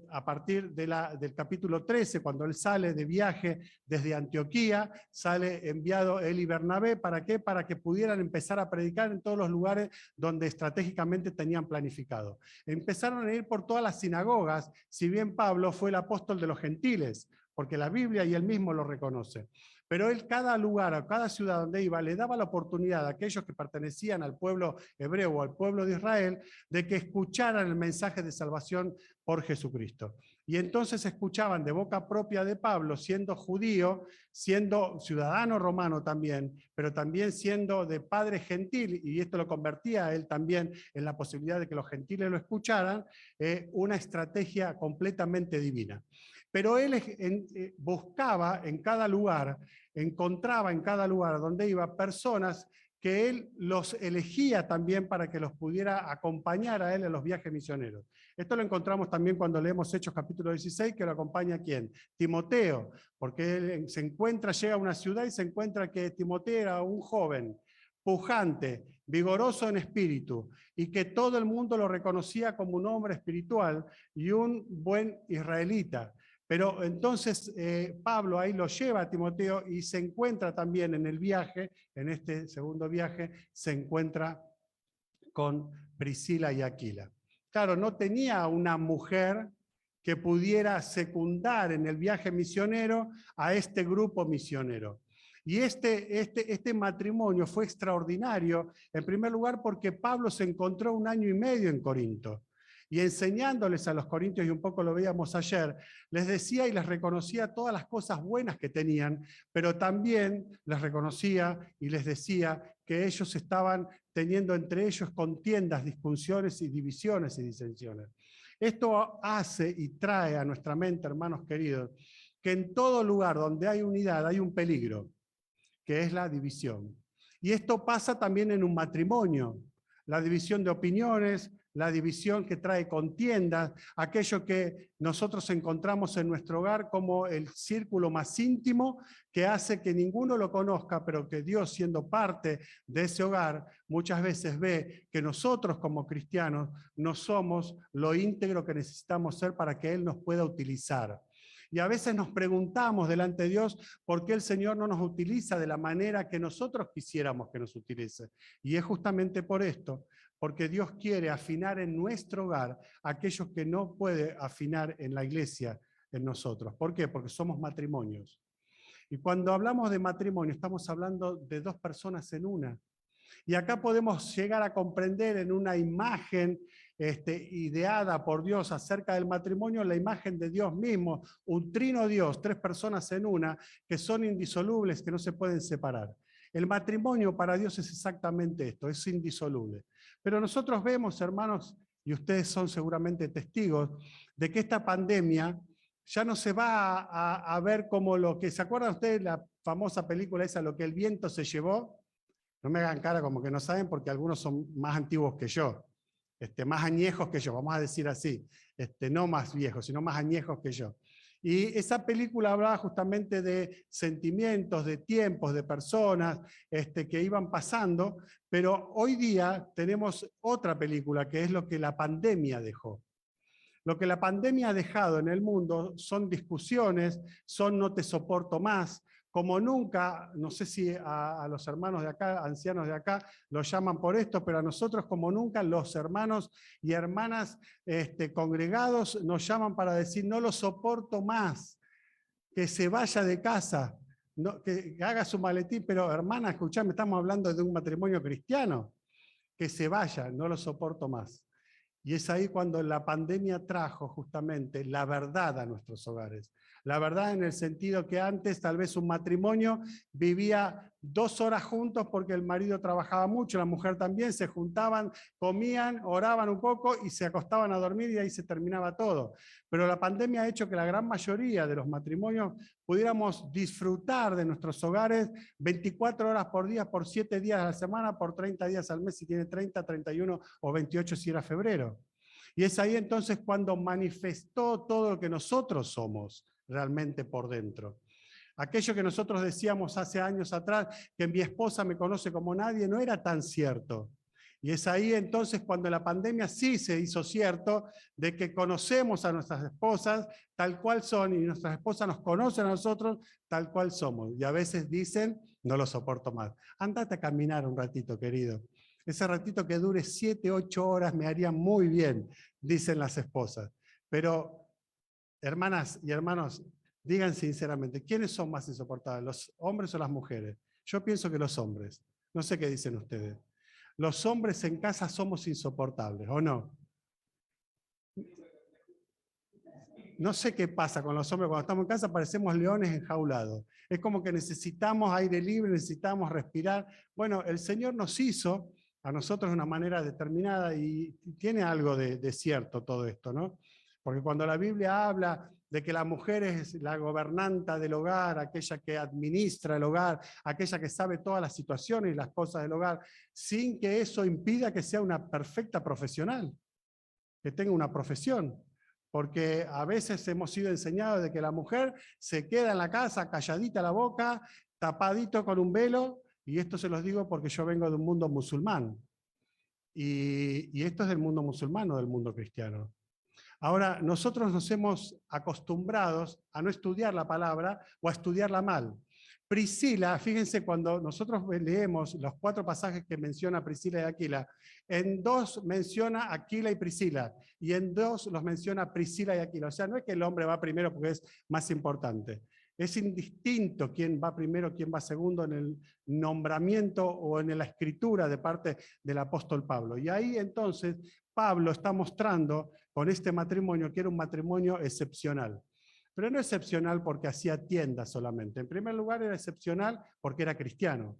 a partir del capítulo 13, cuando él sale de viaje desde Antioquía, sale enviado él y Bernabé, ¿para qué? Para que pudieran empezar a predicar en todos los lugares donde estratégicamente tenían planificado. Empezaron a ir por todas las sinagogas, si bien Pablo fue el apóstol de los gentiles, porque la Biblia y él mismo lo reconoce. Pero él cada lugar, a cada ciudad donde iba, le daba la oportunidad a aquellos que pertenecían al pueblo hebreo o al pueblo de Israel, de que escucharan el mensaje de salvación por Jesucristo. Y entonces escuchaban de boca propia de Pablo, siendo judío, siendo ciudadano romano también, pero también siendo de padre gentil, y esto lo convertía a él también en la posibilidad de que los gentiles lo escucharan, una estrategia completamente divina. Pero él buscaba en cada lugar, encontraba en cada lugar donde iba personas que él los elegía también para que los pudiera acompañar a él en los viajes misioneros. Esto lo encontramos también cuando leemos Hechos capítulo 16, que lo acompaña ¿quién? Timoteo, porque él llega a una ciudad y se encuentra que Timoteo era un joven, pujante, vigoroso en espíritu, y que todo el mundo lo reconocía como un hombre espiritual y un buen israelita. Pero entonces Pablo ahí lo lleva a Timoteo y se encuentra también en el viaje, en este segundo viaje, se encuentra con Priscila y Aquila. Claro, no tenía una mujer que pudiera secundar en el viaje misionero a este grupo misionero. Y este matrimonio fue extraordinario, en primer lugar porque Pablo se encontró 1 año y medio en Corinto. Y enseñándoles a los corintios, y un poco lo veíamos ayer, les decía y les reconocía todas las cosas buenas que tenían, pero también les reconocía y les decía que ellos estaban teniendo entre ellos contiendas, discusiones y divisiones y disensiones. Esto hace y trae a nuestra mente, hermanos queridos, que en todo lugar donde hay unidad hay un peligro, que es la división. Y esto pasa también en un matrimonio, la división de opiniones, la división que trae contiendas, aquello que nosotros encontramos en nuestro hogar como el círculo más íntimo que hace que ninguno lo conozca, pero que Dios, siendo parte de ese hogar, muchas veces ve que nosotros como cristianos no somos lo íntegro que necesitamos ser para que Él nos pueda utilizar. Y a veces nos preguntamos delante de Dios por qué el Señor no nos utiliza de la manera que nosotros quisiéramos que nos utilice. Y es justamente por esto, porque Dios quiere afinar en nuestro hogar aquellos que no puede afinar en la iglesia, en nosotros. ¿Por qué? Porque somos matrimonios. Y cuando hablamos de matrimonio, estamos hablando de 2 personas en una. Y acá podemos llegar a comprender en una imagen ideada por Dios acerca del matrimonio, la imagen de Dios mismo, un trino Dios, 3 personas en una, que son indisolubles, que no se pueden separar. El matrimonio para Dios es exactamente esto, es indisoluble. Pero nosotros vemos, hermanos, y ustedes son seguramente testigos, de que esta pandemia ya no se va a ver como lo que, ¿se acuerdan ustedes la famosa película esa, Lo que el viento se llevó? No me hagan cara como que no saben, porque algunos son más antiguos que yo, más añejos que yo, vamos a decir así, no más viejos, sino más añejos que yo. Y esa película hablaba justamente de sentimientos, de tiempos, de personas que iban pasando, pero hoy día tenemos otra película que es lo que la pandemia dejó. Lo que la pandemia ha dejado en el mundo son discusiones, son no te soporto más, como nunca, no sé si a los hermanos de acá, ancianos de acá, los llaman por esto, pero a nosotros como nunca los hermanos y hermanas congregados nos llaman para decir no lo soporto más, que se vaya de casa, no, que haga su maletín, pero hermana, escuchame, estamos hablando de un matrimonio cristiano, que se vaya, no lo soporto más. Y es ahí cuando la pandemia trajo justamente la verdad a nuestros hogares. La verdad en el sentido que antes tal vez un matrimonio vivía 2 horas juntos porque el marido trabajaba mucho, la mujer también, se juntaban, comían, oraban un poco y se acostaban a dormir y ahí se terminaba todo. Pero la pandemia ha hecho que la gran mayoría de los matrimonios pudiéramos disfrutar de nuestros hogares 24 horas por día, por 7 días a la semana, por 30 días al mes si tiene 30, 31 o 28 si era febrero. Y es ahí entonces cuando manifestó todo lo que nosotros somos realmente por dentro. Aquello que nosotros decíamos hace años atrás, que mi esposa me conoce como nadie, no era tan cierto. Y es ahí entonces cuando la pandemia sí se hizo cierto, de que conocemos a nuestras esposas tal cual son, y nuestras esposas nos conocen a nosotros tal cual somos. Y a veces dicen, no lo soporto más. Andate a caminar un ratito, querido. Ese ratito que dure 7, 8 horas me haría muy bien, dicen las esposas. Pero, hermanas y hermanos, digan sinceramente, ¿quiénes son más insoportables, los hombres o las mujeres? Yo pienso que los hombres. No sé qué dicen ustedes. Los hombres en casa somos insoportables, ¿o no? No sé qué pasa con los hombres, cuando estamos en casa parecemos leones enjaulados. Es como que necesitamos aire libre, necesitamos respirar. Bueno, el Señor nos hizo a nosotros de una manera determinada y tiene algo de cierto todo esto, ¿no? Porque cuando la Biblia habla de que la mujer es la gobernanta del hogar, aquella que administra el hogar, aquella que sabe todas las situaciones y las cosas del hogar, sin que eso impida que sea una perfecta profesional, que tenga una profesión. Porque a veces hemos sido enseñados de que la mujer se queda en la casa calladita la boca, tapadito con un velo, y esto se los digo porque yo vengo de un mundo musulmán. Y esto es del mundo musulmán, no del mundo cristiano. Ahora, nosotros nos hemos acostumbrados a no estudiar la palabra o a estudiarla mal. Priscila, fíjense, cuando nosotros leemos los 4 pasajes que menciona Priscila y Aquila, en 2 menciona Aquila y Priscila, y en 2 los menciona Priscila y Aquila. O sea, no es que el hombre va primero porque es más importante. Es indistinto quién va primero, quién va segundo en el nombramiento o en la escritura de parte del apóstol Pablo. Y ahí entonces Pablo está mostrando con este matrimonio que era un matrimonio excepcional. Pero no excepcional porque hacía tiendas solamente. En primer lugar era excepcional porque era cristiano.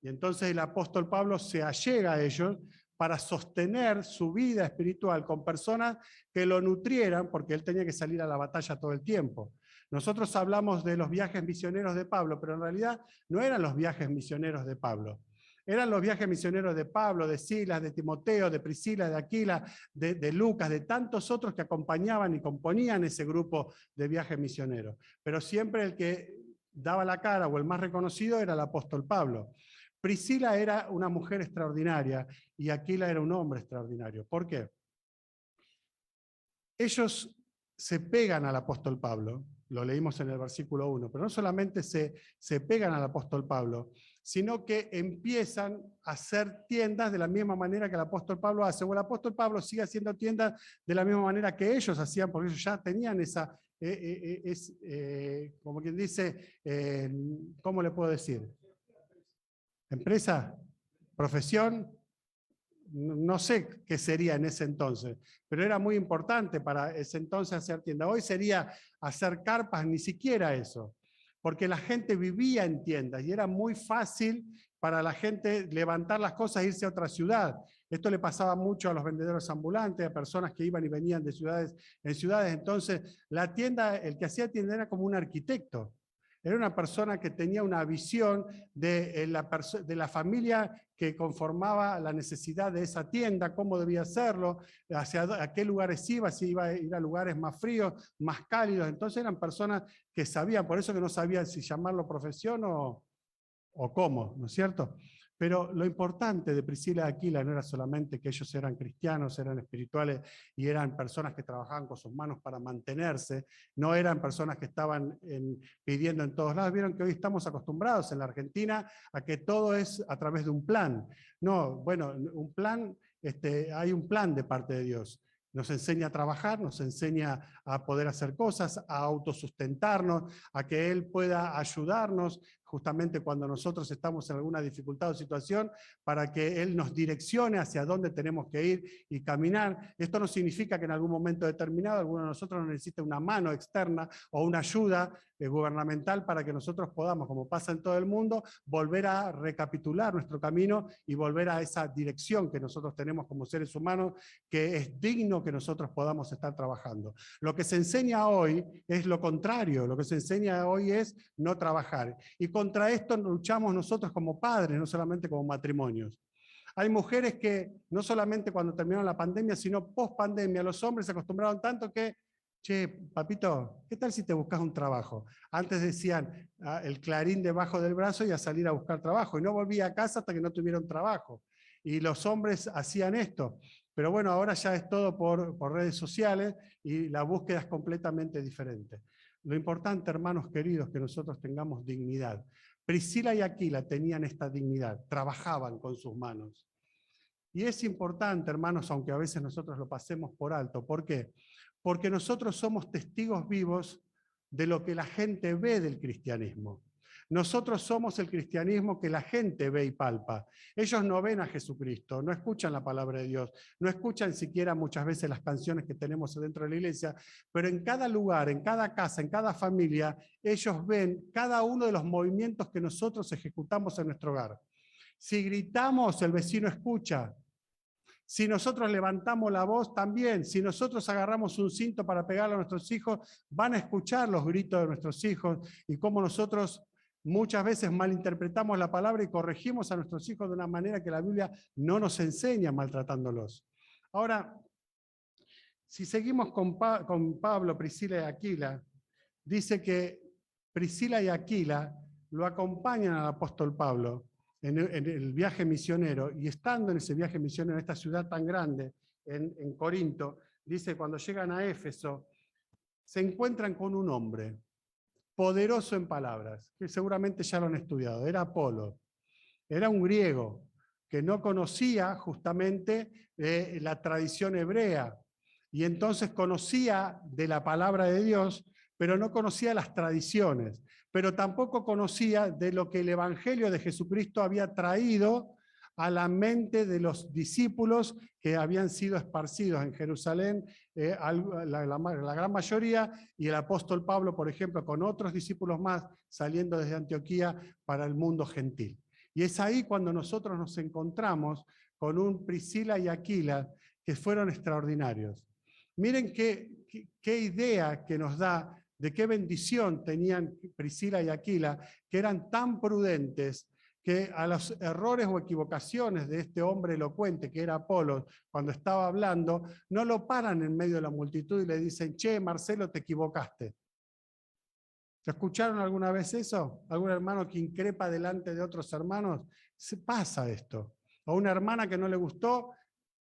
Y entonces el apóstol Pablo se allega a ellos para sostener su vida espiritual con personas que lo nutrieran, porque él tenía que salir a la batalla todo el tiempo. Nosotros hablamos de los viajes misioneros de Pablo, pero en realidad no eran los viajes misioneros de Pablo. Eran los viajes misioneros de Pablo, de Silas, de Timoteo, de Priscila, de Aquila, de Lucas, de tantos otros que acompañaban y componían ese grupo de viajes misioneros. Pero siempre el que daba la cara o el más reconocido era el apóstol Pablo. Priscila era una mujer extraordinaria y Aquila era un hombre extraordinario. ¿Por qué? Ellos se pegan al apóstol Pablo, lo leímos en el versículo 1, pero no solamente se pegan al apóstol Pablo, sino que empiezan a hacer tiendas de la misma manera que el apóstol Pablo hace, o el apóstol Pablo sigue haciendo tiendas de la misma manera que ellos hacían, porque ellos ya tenían esa, como quien dice, ¿cómo le puedo decir? ¿Empresa? ¿Profesión? No sé qué sería en ese entonces, pero era muy importante para ese entonces hacer tienda. Hoy sería hacer carpas, ni siquiera eso, porque la gente vivía en tiendas y era muy fácil para la gente levantar las cosas e irse a otra ciudad. Esto le pasaba mucho a los vendedores ambulantes, a personas que iban y venían de ciudades en ciudades. Entonces, la tienda, el que hacía tienda era como un arquitecto. Era una persona que tenía una visión de la familia que conformaba la necesidad de esa tienda, cómo debía hacerlo, a qué lugares iba, si iba a ir a lugares más fríos, más cálidos. Entonces eran personas que sabían, por eso que no sabían si llamarlo profesión o cómo, ¿no es cierto? Pero lo importante de Priscila y Aquila no era solamente que ellos eran cristianos, eran espirituales y eran personas que trabajaban con sus manos para mantenerse, no eran personas que estaban pidiendo en todos lados. Vieron que hoy estamos acostumbrados en la Argentina a que todo es a través de un plan. No, bueno, un plan, hay un plan de parte de Dios. Nos enseña a trabajar, nos enseña a poder hacer cosas, a autosustentarnos, a que Él pueda ayudarnos justamente cuando nosotros estamos en alguna dificultad o situación, para que Él nos direccione hacia dónde tenemos que ir y caminar. Esto no significa que en algún momento determinado alguno de nosotros necesite una mano externa o una ayuda gubernamental para que nosotros podamos, como pasa en todo el mundo, volver a recapitular nuestro camino y volver a esa dirección que nosotros tenemos como seres humanos, que es digno que nosotros podamos estar trabajando. Lo que se enseña hoy es lo contrario, lo que se enseña hoy es no trabajar. Y contra esto luchamos nosotros como padres, no solamente como matrimonios. Hay mujeres que no solamente cuando terminó la pandemia, sino post pandemia, los hombres se acostumbraron tanto que, che, papito, ¿qué tal si te buscas un trabajo? Antes decían el clarín debajo del brazo y a salir a buscar trabajo, y no volvía a casa hasta que no tuvieron trabajo. Y los hombres hacían esto. Pero bueno, ahora ya es todo por redes sociales y la búsqueda es completamente diferente. Lo importante, hermanos queridos, que nosotros tengamos dignidad. Priscila y Aquila tenían esta dignidad, trabajaban con sus manos. Y es importante, hermanos, aunque a veces nosotros lo pasemos por alto. ¿Por qué? Porque nosotros somos testigos vivos de lo que la gente ve del cristianismo. Nosotros somos el cristianismo que la gente ve y palpa. Ellos no ven a Jesucristo, no escuchan la palabra de Dios, no escuchan siquiera muchas veces las canciones que tenemos dentro de la iglesia, pero en cada lugar, en cada casa, en cada familia, ellos ven cada uno de los movimientos que nosotros ejecutamos en nuestro hogar. Si gritamos, el vecino escucha. Si nosotros levantamos la voz, también. Si nosotros agarramos un cinto para pegarle a nuestros hijos, van a escuchar los gritos de nuestros hijos y cómo nosotros muchas veces malinterpretamos la palabra y corregimos a nuestros hijos de una manera que la Biblia no nos enseña, maltratándolos. Ahora, si seguimos con Pablo, Priscila y Aquila, dice que Priscila y Aquila lo acompañan al apóstol Pablo en el viaje misionero, y estando en ese viaje misionero, en esta ciudad tan grande, en Corinto, dice, cuando llegan a Éfeso, se encuentran con un hombre poderoso en palabras, que seguramente ya lo han estudiado, era Apolo. Era un griego que no conocía justamente la tradición hebrea, y entonces conocía de la palabra de Dios, pero no conocía las tradiciones, pero tampoco conocía de lo que el Evangelio de Jesucristo había traído a la mente de los discípulos que habían sido esparcidos en Jerusalén, la gran mayoría, y el apóstol Pablo, por ejemplo, con otros discípulos más, saliendo desde Antioquía para el mundo gentil. Y es ahí cuando nosotros nos encontramos con un Priscila y Aquila que fueron extraordinarios. Miren qué idea que nos da de qué bendición tenían Priscila y Aquila, que eran tan prudentes que a los errores o equivocaciones de este hombre elocuente que era Apolo, cuando estaba hablando, no lo paran en medio de la multitud y le dicen, che, Marcelo, te equivocaste. ¿Se escucharon alguna vez eso? ¿Algún hermano que increpa delante de otros hermanos? Se pasa esto. O una hermana que no le gustó,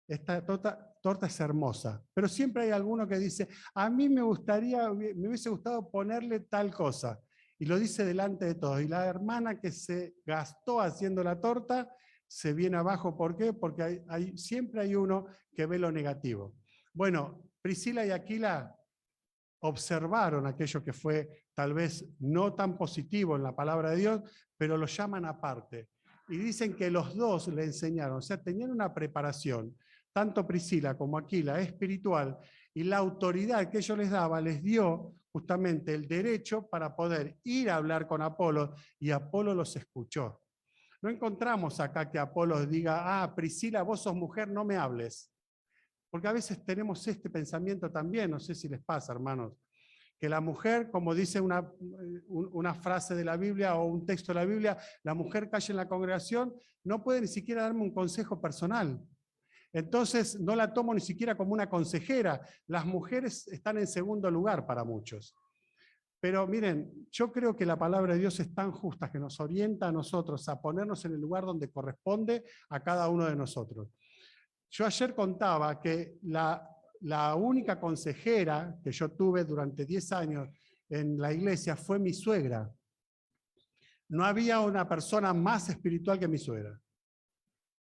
esta torta es hermosa. Pero siempre hay alguno que dice, a mí me hubiese gustado ponerle tal cosa. Y lo dice delante de todos. Y la hermana que se gastó haciendo la torta se viene abajo. ¿Por qué? Porque siempre hay uno que ve lo negativo. Bueno, Priscila y Aquila observaron aquello que fue tal vez no tan positivo en la palabra de Dios, pero lo llaman aparte. Y dicen que los dos le enseñaron, o sea, tenían una preparación, tanto Priscila como Aquila, espiritual, y la autoridad que ellos les daba les dio justamente el derecho para poder ir a hablar con Apolo, y Apolo los escuchó. No encontramos acá que Apolo diga, Priscila, vos sos mujer, no me hables. Porque a veces tenemos este pensamiento también, no sé si les pasa, hermanos, que la mujer, como dice una frase de la Biblia o un texto de la Biblia, la mujer calla en la congregación, no puede ni siquiera darme un consejo personal. Entonces no la tomo ni siquiera como una consejera. Las mujeres están en segundo lugar para muchos. Pero miren, yo creo que la palabra de Dios es tan justa que nos orienta a nosotros a ponernos en el lugar donde corresponde a cada uno de nosotros. Yo ayer contaba que la única consejera que yo tuve durante 10 años en la iglesia fue mi suegra. No había una persona más espiritual que mi suegra.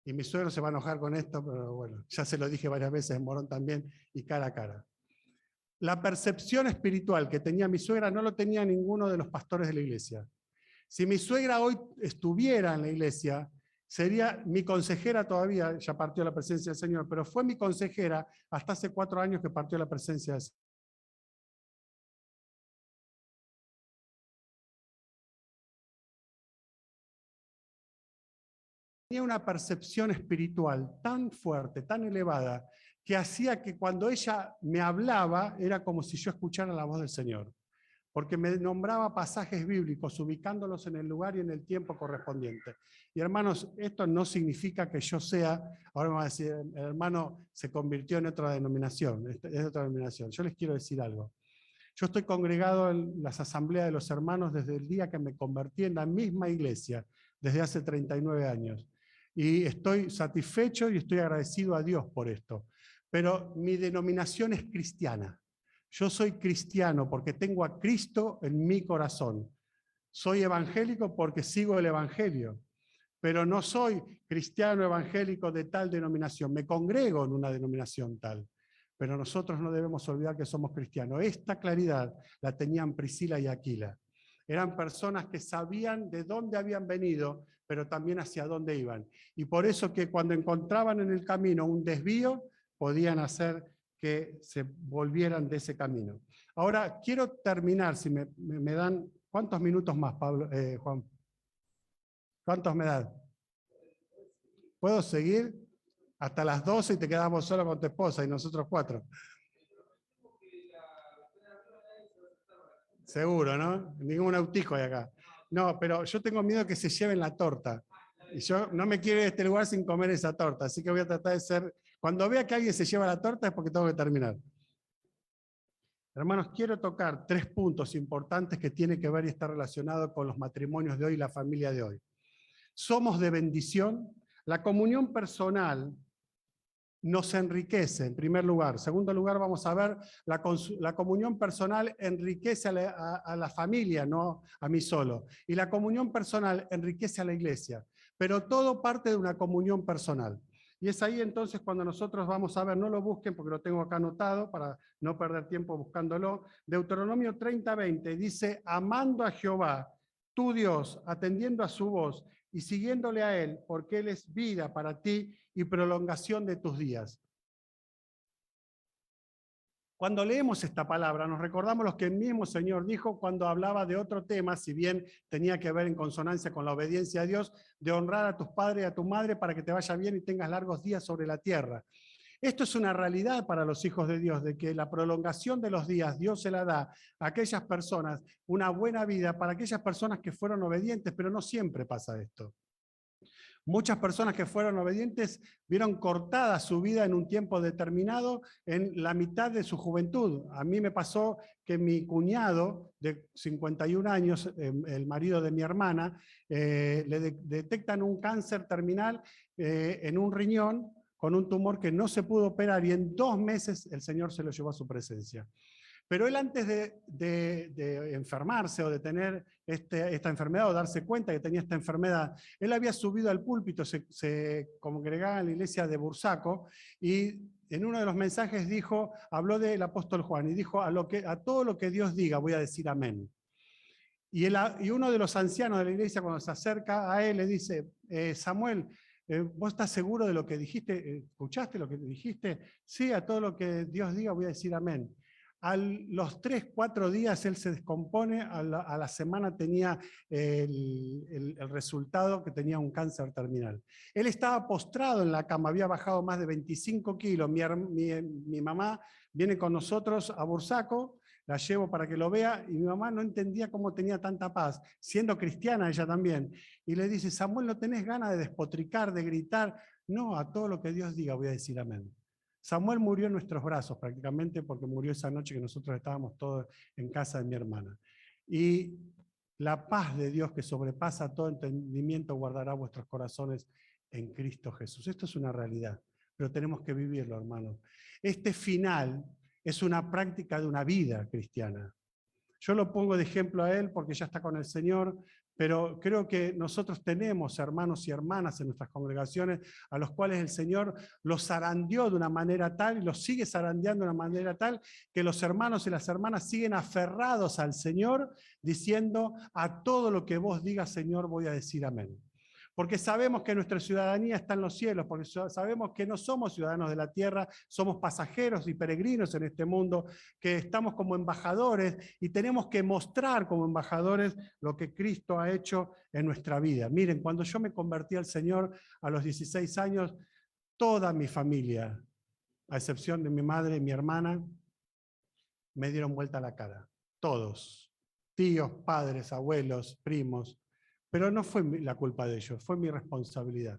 Y mi suegro se va a enojar con esto, pero bueno, ya se lo dije varias veces en Morón también y cara a cara. La percepción espiritual que tenía mi suegra no lo tenía ninguno de los pastores de la iglesia. Si mi suegra hoy estuviera en la iglesia, sería mi consejera todavía, ya partió la presencia del Señor, pero fue mi consejera hasta hace 4 años que partió la presencia del Señor. Tenía una percepción espiritual tan fuerte, tan elevada, que hacía que cuando ella me hablaba, era como si yo escuchara la voz del Señor. Porque me nombraba pasajes bíblicos, ubicándolos en el lugar y en el tiempo correspondiente. Y hermanos, esto no significa que yo sea, ahora me va a decir, el hermano se convirtió en otra denominación, es otra denominación. Yo les quiero decir algo. Yo estoy congregado en las asambleas de los hermanos desde el día que me convertí en la misma iglesia, desde hace 39 años. Y estoy satisfecho y estoy agradecido a Dios por esto. Pero mi denominación es cristiana. Yo soy cristiano porque tengo a Cristo en mi corazón. Soy evangélico porque sigo el evangelio. Pero no soy cristiano evangélico de tal denominación. Me congrego en una denominación tal. Pero nosotros no debemos olvidar que somos cristianos. Esta claridad la tenían Priscila y Aquila. Eran personas que sabían de dónde habían venido, pero también hacia dónde iban. Y por eso que cuando encontraban en el camino un desvío, podían hacer que se volvieran de ese camino. Ahora, quiero terminar, si me dan, ¿cuántos minutos más, Pablo, Juan? ¿Cuántos me dan? ¿Puedo seguir? Hasta las 12 y te quedamos solo con tu esposa y nosotros 4. Seguro, ¿no? Ningún autico hay acá. No, pero yo tengo miedo que se lleven la torta. Y yo no me quiero ir de este lugar sin comer esa torta, así que voy a tratar de ser... Cuando vea que alguien se lleva la torta es porque tengo que terminar. Hermanos, quiero tocar 3 puntos importantes que tienen que ver y estar relacionados con los matrimonios de hoy y la familia de hoy. Somos de bendición. La comunión personal nos enriquece, en primer lugar. En segundo lugar, vamos a ver, la comunión personal enriquece a la familia, no a mí solo. Y la comunión personal enriquece a la iglesia. Pero todo parte de una comunión personal. Y es ahí entonces cuando nosotros vamos a ver, no lo busquen porque lo tengo acá anotado para no perder tiempo buscándolo. Deuteronomio 30:20 dice, amando a Jehová, tu Dios, atendiendo a su voz y siguiéndole a Él, porque Él es vida para ti y prolongación de tus días. Cuando leemos esta palabra, nos recordamos lo que el mismo Señor dijo cuando hablaba de otro tema, si bien tenía que ver en consonancia con la obediencia a Dios, de honrar a tus padres y a tu madre para que te vaya bien y tengas largos días sobre la tierra. Esto es una realidad para los hijos de Dios, de que la prolongación de los días Dios se la da a aquellas personas, una buena vida para aquellas personas que fueron obedientes, pero no siempre pasa esto. Muchas personas que fueron obedientes vieron cortada su vida en un tiempo determinado en la mitad de su juventud. A mí me pasó que mi cuñado de 51 años, el marido de mi hermana, le detectan un cáncer terminal en un riñón con un tumor que no se pudo operar y en 2 meses el Señor se lo llevó a su presencia. Pero él antes de enfermarse o de tener esta enfermedad o darse cuenta que tenía esta enfermedad, él había subido al púlpito, se congregaba en la iglesia de Bursaco y en uno de los mensajes habló del apóstol Juan y dijo, a todo lo que Dios diga voy a decir amén. Y uno de los ancianos de la iglesia cuando se acerca a él le dice, Samuel, ¿vos estás seguro de lo que dijiste? ¿Escuchaste lo que dijiste? Sí, a todo lo que Dios diga voy a decir amén. A los 3-4 días él se descompone, a la semana tenía el resultado que tenía un cáncer terminal. Él estaba postrado en la cama, había bajado más de 25 kilos. Mi mamá viene con nosotros a Bursaco, la llevo para que lo vea, y mi mamá no entendía cómo tenía tanta paz, siendo cristiana ella también. Y le dice, Samuel, ¿no tenés ganas de despotricar, de gritar? No, a todo lo que Dios diga voy a decir amén. Samuel murió en nuestros brazos prácticamente porque murió esa noche que nosotros estábamos todos en casa de mi hermana. y la paz de Dios que sobrepasa todo entendimiento guardará vuestros corazones en Cristo Jesús. Esto es una realidad, pero tenemos que vivirlo, hermanos. Este final es una práctica de una vida cristiana. Yo lo pongo de ejemplo a él porque ya está con el Señor, pero creo que nosotros tenemos hermanos y hermanas en nuestras congregaciones a los cuales el Señor los zarandeó de una manera tal y los sigue zarandeando de una manera tal que los hermanos y las hermanas siguen aferrados al Señor diciendo: a todo lo que vos digas, Señor, voy a decir amén. Porque sabemos que nuestra ciudadanía está en los cielos, porque sabemos que no somos ciudadanos de la tierra, somos pasajeros y peregrinos en este mundo, que estamos como embajadores y tenemos que mostrar como embajadores lo que Cristo ha hecho en nuestra vida. Miren, cuando yo me convertí al Señor a los 16 años, toda mi familia, a excepción de mi madre y mi hermana, me dieron vuelta la cara. Todos, tíos, padres, abuelos, primos. Pero no fue la culpa de ellos, fue mi responsabilidad.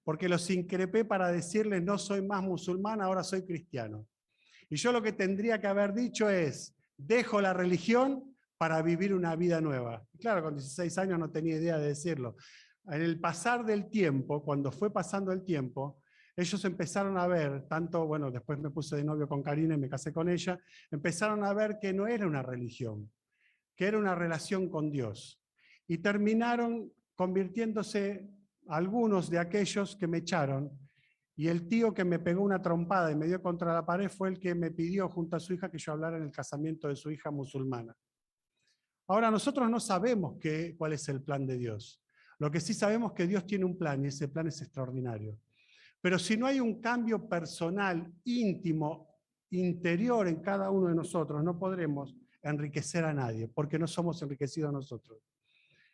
Porque los increpé para decirles: no soy más musulmán, ahora soy cristiano. Y yo lo que tendría que haber dicho es: dejo la religión para vivir una vida nueva. Y claro, con 16 años no tenía idea de decirlo. En el pasar del tiempo, cuando fue pasando el tiempo, ellos empezaron a ver, tanto, bueno, después me puse de novio con Karina y me casé con ella, empezaron a ver que no era una religión, que era una relación con Dios. Y terminaron convirtiéndose algunos de aquellos que me echaron, y el tío que me pegó una trompada y me dio contra la pared fue el que me pidió junto a su hija que yo hablara en el casamiento de su hija musulmana. Ahora, nosotros no sabemos cuál es el plan de Dios. Lo que sí sabemos es que Dios tiene un plan y ese plan es extraordinario. Pero si no hay un cambio personal, íntimo, interior en cada uno de nosotros, no podremos enriquecer a nadie, porque no somos enriquecidos nosotros.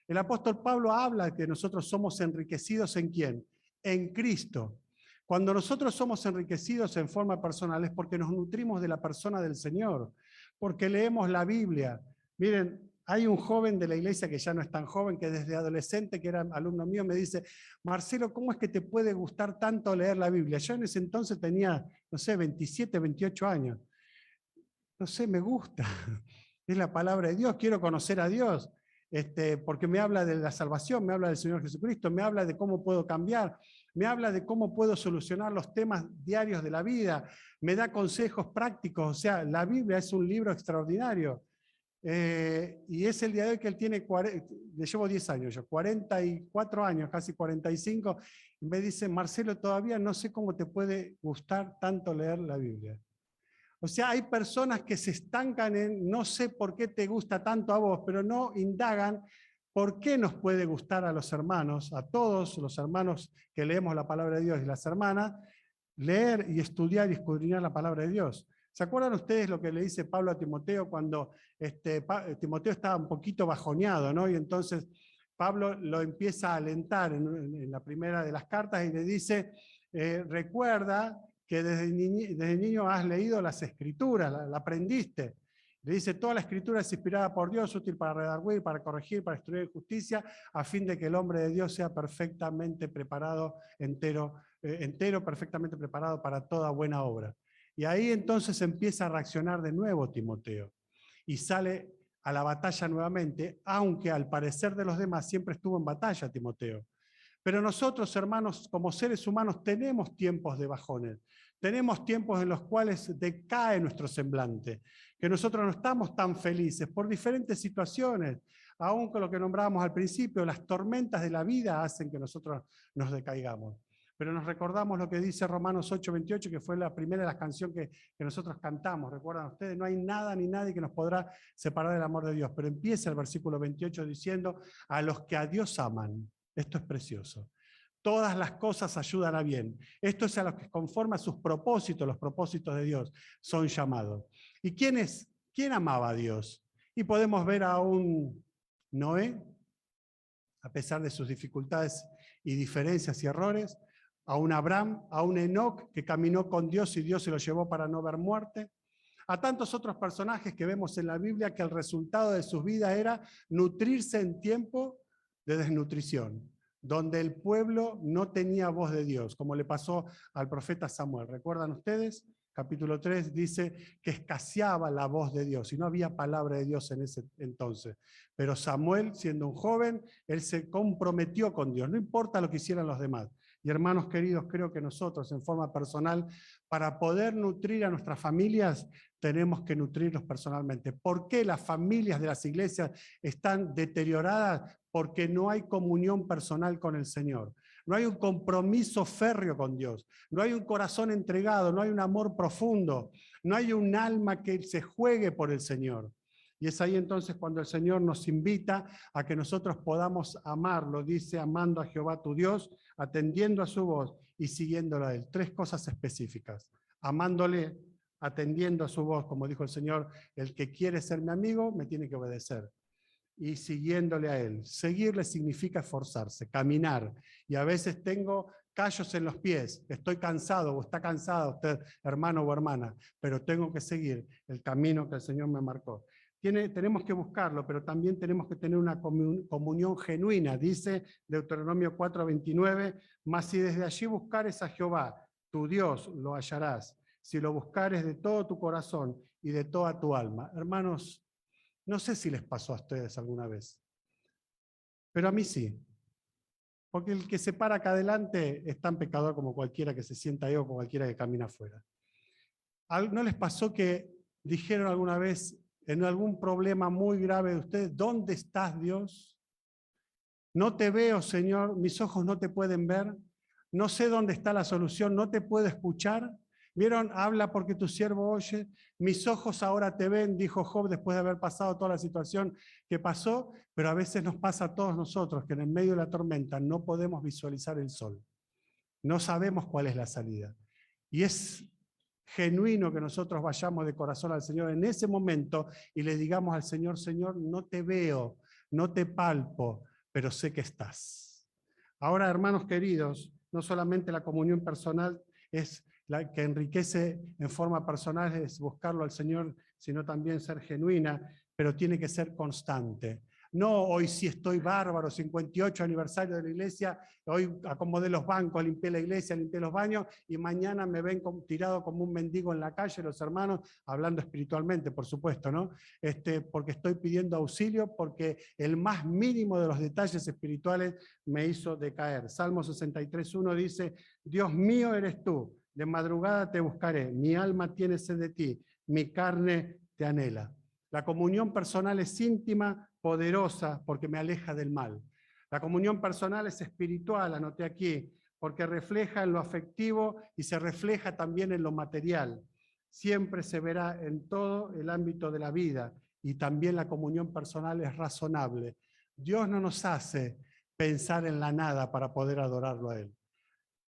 El apóstol Pablo habla de que nosotros somos enriquecidos ¿en quién? En Cristo. Cuando nosotros somos enriquecidos en forma personal es porque nos nutrimos de la persona del Señor, porque leemos la Biblia. Miren, hay un joven de la iglesia que ya no es tan joven, que desde adolescente, que era alumno mío, me dice: Marcelo, ¿cómo es que te puede gustar tanto leer la Biblia? Yo en ese entonces tenía, no sé, 27, 28 años. No sé, me gusta. Es la palabra de Dios, quiero conocer a Dios. Porque me habla de la salvación, me habla del Señor Jesucristo, me habla de cómo puedo cambiar, me habla de cómo puedo solucionar los temas diarios de la vida, me da consejos prácticos. O sea, la Biblia es un libro extraordinario. Y es el día de hoy que él tiene, le llevo 10 años, yo 44 años, casi 45, y me dice: Marcelo, todavía no sé cómo te puede gustar tanto leer la Biblia. O sea, hay personas que se estancan en: no sé por qué te gusta tanto a vos, pero no indagan por qué nos puede gustar a los hermanos, a todos los hermanos que leemos la palabra de Dios y las hermanas, leer y estudiar y escudriñar la palabra de Dios. ¿Se acuerdan ustedes lo que le dice Pablo a Timoteo cuando Timoteo estaba un poquito bajoneado, ¿no? Y entonces Pablo lo empieza a alentar en la primera de las cartas y le dice: recuerda que desde niño has leído las Escrituras, la aprendiste. Le dice: toda la Escritura es inspirada por Dios, útil para redarguir, para corregir, para instruir en justicia, a fin de que el hombre de Dios sea perfectamente preparado, entero, perfectamente preparado para toda buena obra. Y ahí entonces empieza a reaccionar de nuevo Timoteo, y sale a la batalla nuevamente, aunque al parecer de los demás siempre estuvo en batalla Timoteo. Pero nosotros, hermanos, como seres humanos, tenemos tiempos de bajones, tenemos tiempos en los cuales decae nuestro semblante, que nosotros no estamos tan felices por diferentes situaciones, aún con lo que nombrábamos al principio, las tormentas de la vida hacen que nosotros nos decaigamos. Pero nos recordamos lo que dice Romanos 8:28, que fue la primera de las canciones que nosotros cantamos. ¿Recuerdan ustedes? No hay nada ni nadie que nos podrá separar del amor de Dios. Pero empieza el versículo 28 diciendo: a los que a Dios aman. Esto es precioso. Todas las cosas ayudan a bien. Esto es a los que conforme a sus propósitos, los propósitos de Dios, son llamados. ¿Y quién amaba a Dios? Y podemos ver a un Noé, a pesar de sus dificultades y diferencias y errores, a un Abraham, a un Enoc que caminó con Dios y Dios se lo llevó para no ver muerte, a tantos otros personajes que vemos en la Biblia que el resultado de sus vidas era nutrirse en tiempo de desnutrición, donde el pueblo no tenía voz de Dios, como le pasó al profeta Samuel. ¿Recuerdan ustedes? capítulo 3, dice que escaseaba la voz de Dios y no había palabra de Dios en ese entonces. Pero Samuel, siendo un joven, él se comprometió con Dios, no importa lo que hicieran los demás. Y hermanos queridos, creo que nosotros en forma personal, para poder nutrir a nuestras familias, tenemos que nutrirlos personalmente. ¿Por qué las familias de las iglesias están deterioradas? Porque no hay comunión personal con el Señor. No hay un compromiso férreo con Dios. No hay un corazón entregado, no hay un amor profundo. No hay un alma que se juegue por el Señor. Y es ahí entonces cuando el Señor nos invita a que nosotros podamos amarlo. Dice, amando a Jehová tu Dios, atendiendo a su voz y siguiéndolo a Él. 3 cosas específicas. Amándole, atendiendo a su voz, como dijo el Señor, el que quiere ser mi amigo me tiene que obedecer. Y siguiéndole a Él. Seguirle significa esforzarse, caminar. Y a veces tengo callos en los pies, estoy cansado o está cansado usted, hermano o hermana, pero tengo que seguir el camino que el Señor me marcó. Tenemos que buscarlo, pero también tenemos que tener una comunión genuina. Dice Deuteronomio 4:29, mas si desde allí buscares a Jehová, tu Dios, lo hallarás, si lo buscares de todo tu corazón y de toda tu alma. Hermanos, no sé si les pasó a ustedes alguna vez, pero a mí sí. Porque el que se para acá adelante es tan pecador como cualquiera que se sienta ahí o como cualquiera que camina afuera. ¿No les pasó que dijeron alguna vez en algún problema muy grave de ustedes, ¿dónde estás, Dios? No te veo, Señor, mis ojos no te pueden ver, no sé dónde está la solución, no te puedo escuchar. ¿Vieron? Habla porque tu siervo oye. Mis ojos ahora te ven, dijo Job después de haber pasado toda la situación que pasó, pero a veces nos pasa a todos nosotros que en el medio de la tormenta no podemos visualizar el sol. No sabemos cuál es la salida. Y es genuino que nosotros vayamos de corazón al Señor en ese momento y le digamos al Señor, Señor, no te veo, no te palpo, pero sé que estás. Ahora, hermanos queridos, no solamente la comunión personal es la que enriquece en forma personal, es buscarlo al Señor, sino también ser genuina, pero tiene que ser constante. No, hoy sí estoy bárbaro, 58 aniversario de la iglesia, hoy acomodé los bancos, limpié la iglesia, limpié los baños, y mañana me ven tirado como un mendigo en la calle, los hermanos, hablando espiritualmente, por supuesto, ¿no? Porque estoy pidiendo auxilio, porque el más mínimo de los detalles espirituales me hizo decaer. Salmo 63:1 dice, Dios mío eres tú, de madrugada te buscaré, mi alma tiene sed de ti, mi carne te anhela. La comunión personal es íntima, poderosa, porque me aleja del mal. La comunión personal es espiritual, anoté aquí, porque refleja en lo afectivo y se refleja también en lo material. Siempre se verá en todo el ámbito de la vida y también la comunión personal es razonable. Dios no nos hace pensar en la nada para poder adorarlo a Él.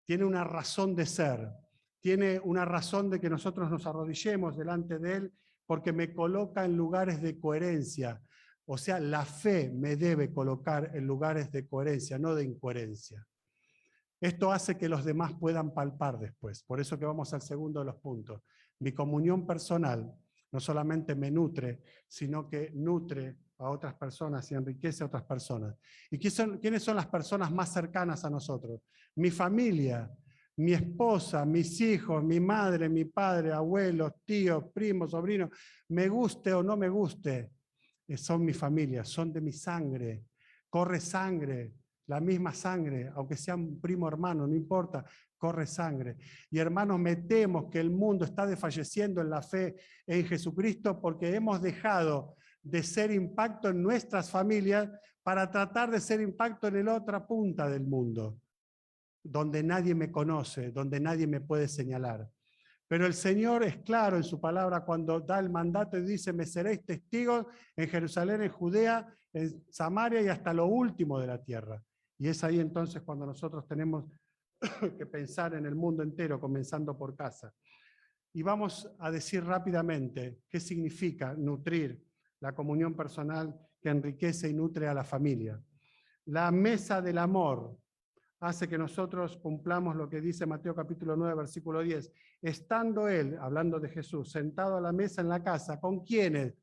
Tiene una razón de ser, tiene una razón de que nosotros nos arrodillemos delante de Él porque me coloca en lugares de coherencia. O sea, la fe me debe colocar en lugares de coherencia, no de incoherencia. Esto hace que los demás puedan palpar después. Por eso que vamos al segundo de los puntos. Mi comunión personal no solamente me nutre, sino que nutre a otras personas y enriquece a otras personas. ¿Y quiénes son las personas más cercanas a nosotros? Mi familia, mi esposa, mis hijos, mi madre, mi padre, abuelos, tíos, primos, sobrinos, me guste o no me guste, son mi familia, son de mi sangre, corre sangre, la misma sangre, aunque sea un primo hermano, no importa, corre sangre. Y hermanos, me temo que el mundo está desfalleciendo en la fe en Jesucristo porque hemos dejado de ser impacto en nuestras familias para tratar de ser impacto en la otra punta del mundo, donde nadie me conoce, donde nadie me puede señalar. Pero el Señor es claro en su palabra cuando da el mandato y dice, me seréis testigos en Jerusalén, en Judea, en Samaria y hasta lo último de la tierra. Y es ahí entonces cuando nosotros tenemos que pensar en el mundo entero, comenzando por casa. Y vamos a decir rápidamente qué significa nutrir la comunión personal que enriquece y nutre a la familia. La mesa del amor hace que nosotros cumplamos lo que dice Mateo capítulo 9, versículo 10. Estando él, hablando de Jesús, sentado a la mesa en la casa, ¿con quiénes?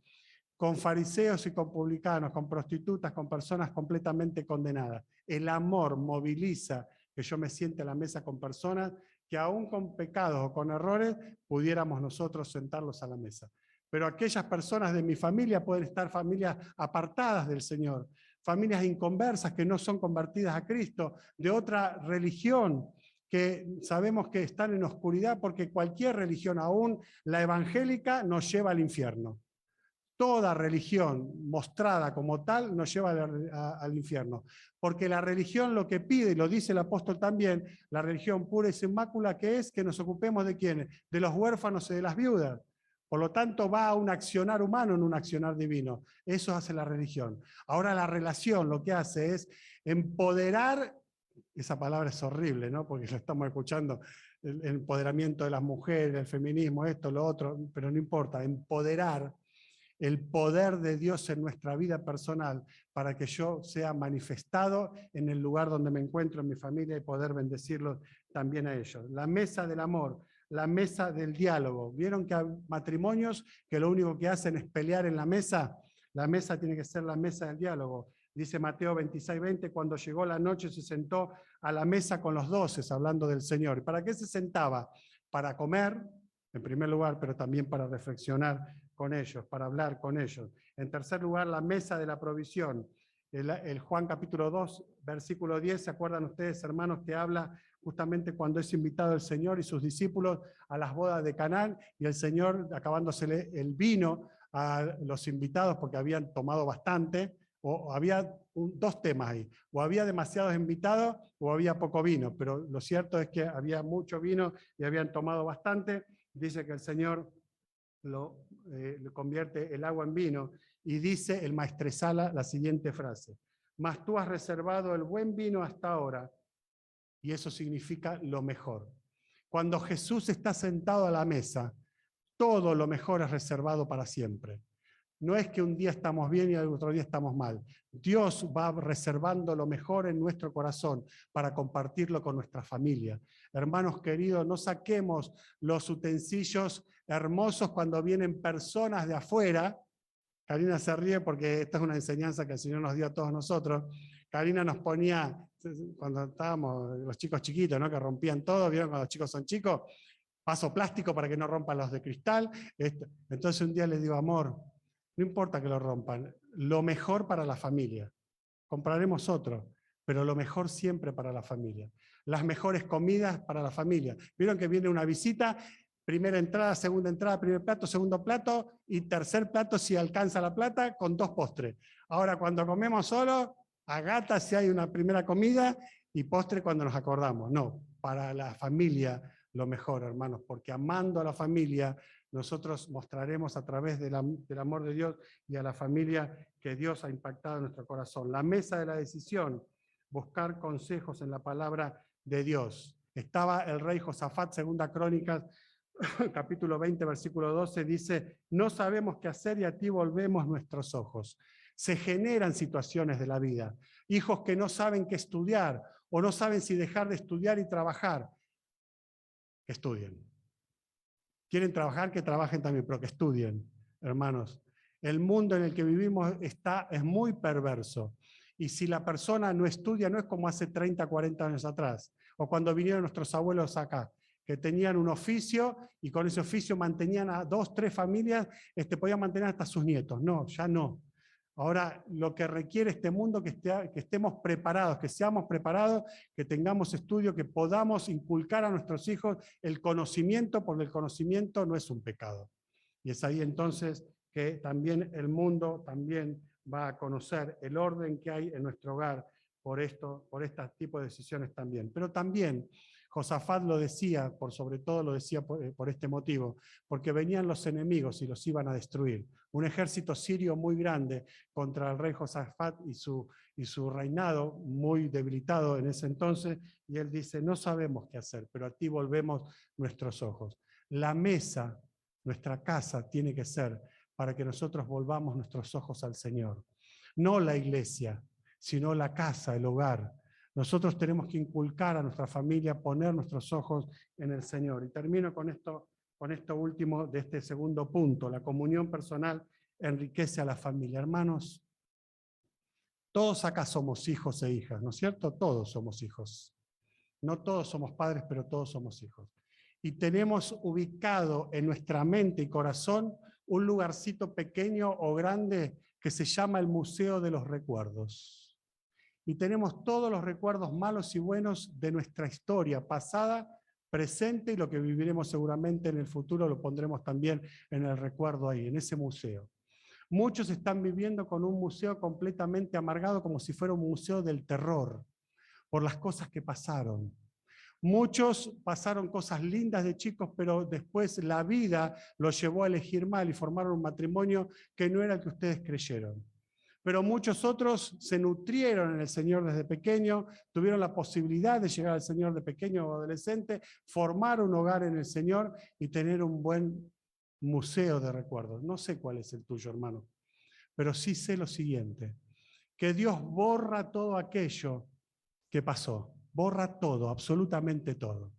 Con fariseos y con publicanos, con prostitutas, con personas completamente condenadas. El amor moviliza que yo me siente a la mesa con personas que aún con pecados o con errores pudiéramos nosotros sentarlos a la mesa. Pero aquellas personas de mi familia pueden estar familias apartadas del Señor, familias inconversas que no son convertidas a Cristo, de otra religión, que sabemos que están en oscuridad porque cualquier religión, aún la evangélica, nos lleva al infierno. Toda religión mostrada como tal nos lleva al infierno. Porque la religión lo que pide, y lo dice el apóstol también, la religión pura y sin mácula, que es que nos ocupemos de ¿quiénes? De los huérfanos y de las viudas. Por lo tanto, va a un accionar humano en un accionar divino. Eso hace la religión. Ahora la relación lo que hace es empoderar, esa palabra es horrible, ¿no? Porque lo estamos escuchando, el empoderamiento de las mujeres, el feminismo, esto, lo otro, pero no importa, empoderar el poder de Dios en nuestra vida personal para que yo sea manifestado en el lugar donde me encuentro, en mi familia, y poder bendecirlos también a ellos. La mesa del amor, la mesa del diálogo. ¿Vieron que hay matrimonios que lo único que hacen es pelear en la mesa? La mesa tiene que ser la mesa del diálogo. Dice Mateo 26:20, cuando llegó la noche se sentó a la mesa con los 12, hablando del Señor. ¿Y para qué se sentaba? Para comer, en primer lugar, pero también para reflexionar con ellos, para hablar con ellos. En tercer lugar, la mesa de la provisión. El Juan capítulo 2, versículo 10, ¿se acuerdan ustedes, hermanos, que habla justamente cuando es invitado el Señor y sus discípulos a las bodas de Caná, y el Señor, acabándosele el vino a los invitados porque habían tomado bastante, o había dos temas ahí, o había demasiados invitados o había poco vino, pero lo cierto es que había mucho vino y habían tomado bastante. Dice que el Señor lo convierte el agua en vino, y dice el maestresala la siguiente frase: mas tú has reservado el buen vino hasta ahora, y eso significa lo mejor. Cuando Jesús está sentado a la mesa, todo lo mejor es reservado para siempre. No es que un día estamos bien y el otro día estamos mal. Dios va reservando lo mejor en nuestro corazón para compartirlo con nuestra familia. Hermanos queridos, no saquemos los utensilios hermosos cuando vienen personas de afuera. Karina se ríe porque esta es una enseñanza que el Señor nos dio a todos nosotros. Karina nos ponía, cuando estábamos los chicos chiquitos, ¿no? Que rompían todo, ¿vieron cuando los chicos son chicos? Vaso plástico para que no rompan los de cristal. Entonces un día les digo, amor, no importa que lo rompan, lo mejor para la familia. Compraremos otro, pero lo mejor siempre para la familia. Las mejores comidas para la familia. Vieron que viene una visita, primera entrada, primer plato, segundo plato y tercer plato si alcanza la plata con 2 postres. Ahora cuando comemos solo, a gata si hay una primera comida y postre cuando nos acordamos. No, para la familia lo mejor, hermanos, porque amando a la familia nosotros mostraremos a través del amor de Dios y a la familia que Dios ha impactado en nuestro corazón. La mesa de la decisión, buscar consejos en la palabra de Dios. Estaba el rey Josafat, segunda Crónicas, capítulo 20, versículo 12, dice, no sabemos qué hacer y a ti volvemos nuestros ojos. Se generan situaciones de la vida. Hijos que no saben qué estudiar o no saben si dejar de estudiar y trabajar. Que estudien. Quieren trabajar, que trabajen también, pero que estudien, hermanos. El mundo en el que vivimos es muy perverso. Y si la persona no estudia, no es como hace 30, 40 años atrás, o cuando vinieron nuestros abuelos acá, que tenían un oficio y con ese oficio mantenían a 2, 3 familias, podían mantener hasta sus nietos. No, ya no. Ahora, lo que requiere este mundo es que estemos preparados, que seamos preparados, que tengamos estudio, que podamos inculcar a nuestros hijos el conocimiento, porque el conocimiento no es un pecado. Y es ahí entonces que también el mundo también va a conocer el orden que hay en nuestro hogar por este tipo de decisiones también. Pero también Josafat lo decía, sobre todo lo decía por este motivo, porque venían los enemigos y los iban a destruir. Un ejército sirio muy grande contra el rey Josafat y su reinado muy debilitado en ese entonces, y él dice, no sabemos qué hacer, pero a ti volvemos nuestros ojos. La mesa, nuestra casa, tiene que ser para que nosotros volvamos nuestros ojos al Señor. No la iglesia, sino la casa, el hogar. Nosotros tenemos que inculcar a nuestra familia, poner nuestros ojos en el Señor. Y termino con esto último de este segundo punto. La comunión personal enriquece a la familia. Hermanos, todos acá somos hijos e hijas, ¿no es cierto? Todos somos hijos. No todos somos padres, pero todos somos hijos. Y tenemos ubicado en nuestra mente y corazón un lugarcito pequeño o grande que se llama el Museo de los Recuerdos. Y tenemos todos los recuerdos malos y buenos de nuestra historia pasada, presente, y lo que viviremos seguramente en el futuro lo pondremos también en el recuerdo ahí, en ese museo. Muchos están viviendo con un museo completamente amargado, como si fuera un museo del terror, por las cosas que pasaron. Muchos pasaron cosas lindas de chicos, pero después la vida los llevó a elegir mal y formaron un matrimonio que no era el que ustedes creyeron. Pero muchos otros se nutrieron en el Señor desde pequeño, tuvieron la posibilidad de llegar al Señor de pequeño o adolescente, formar un hogar en el Señor y tener un buen museo de recuerdos. No sé cuál es el tuyo, hermano, pero sí sé lo siguiente, que Dios borra todo aquello que pasó, borra todo, absolutamente todo.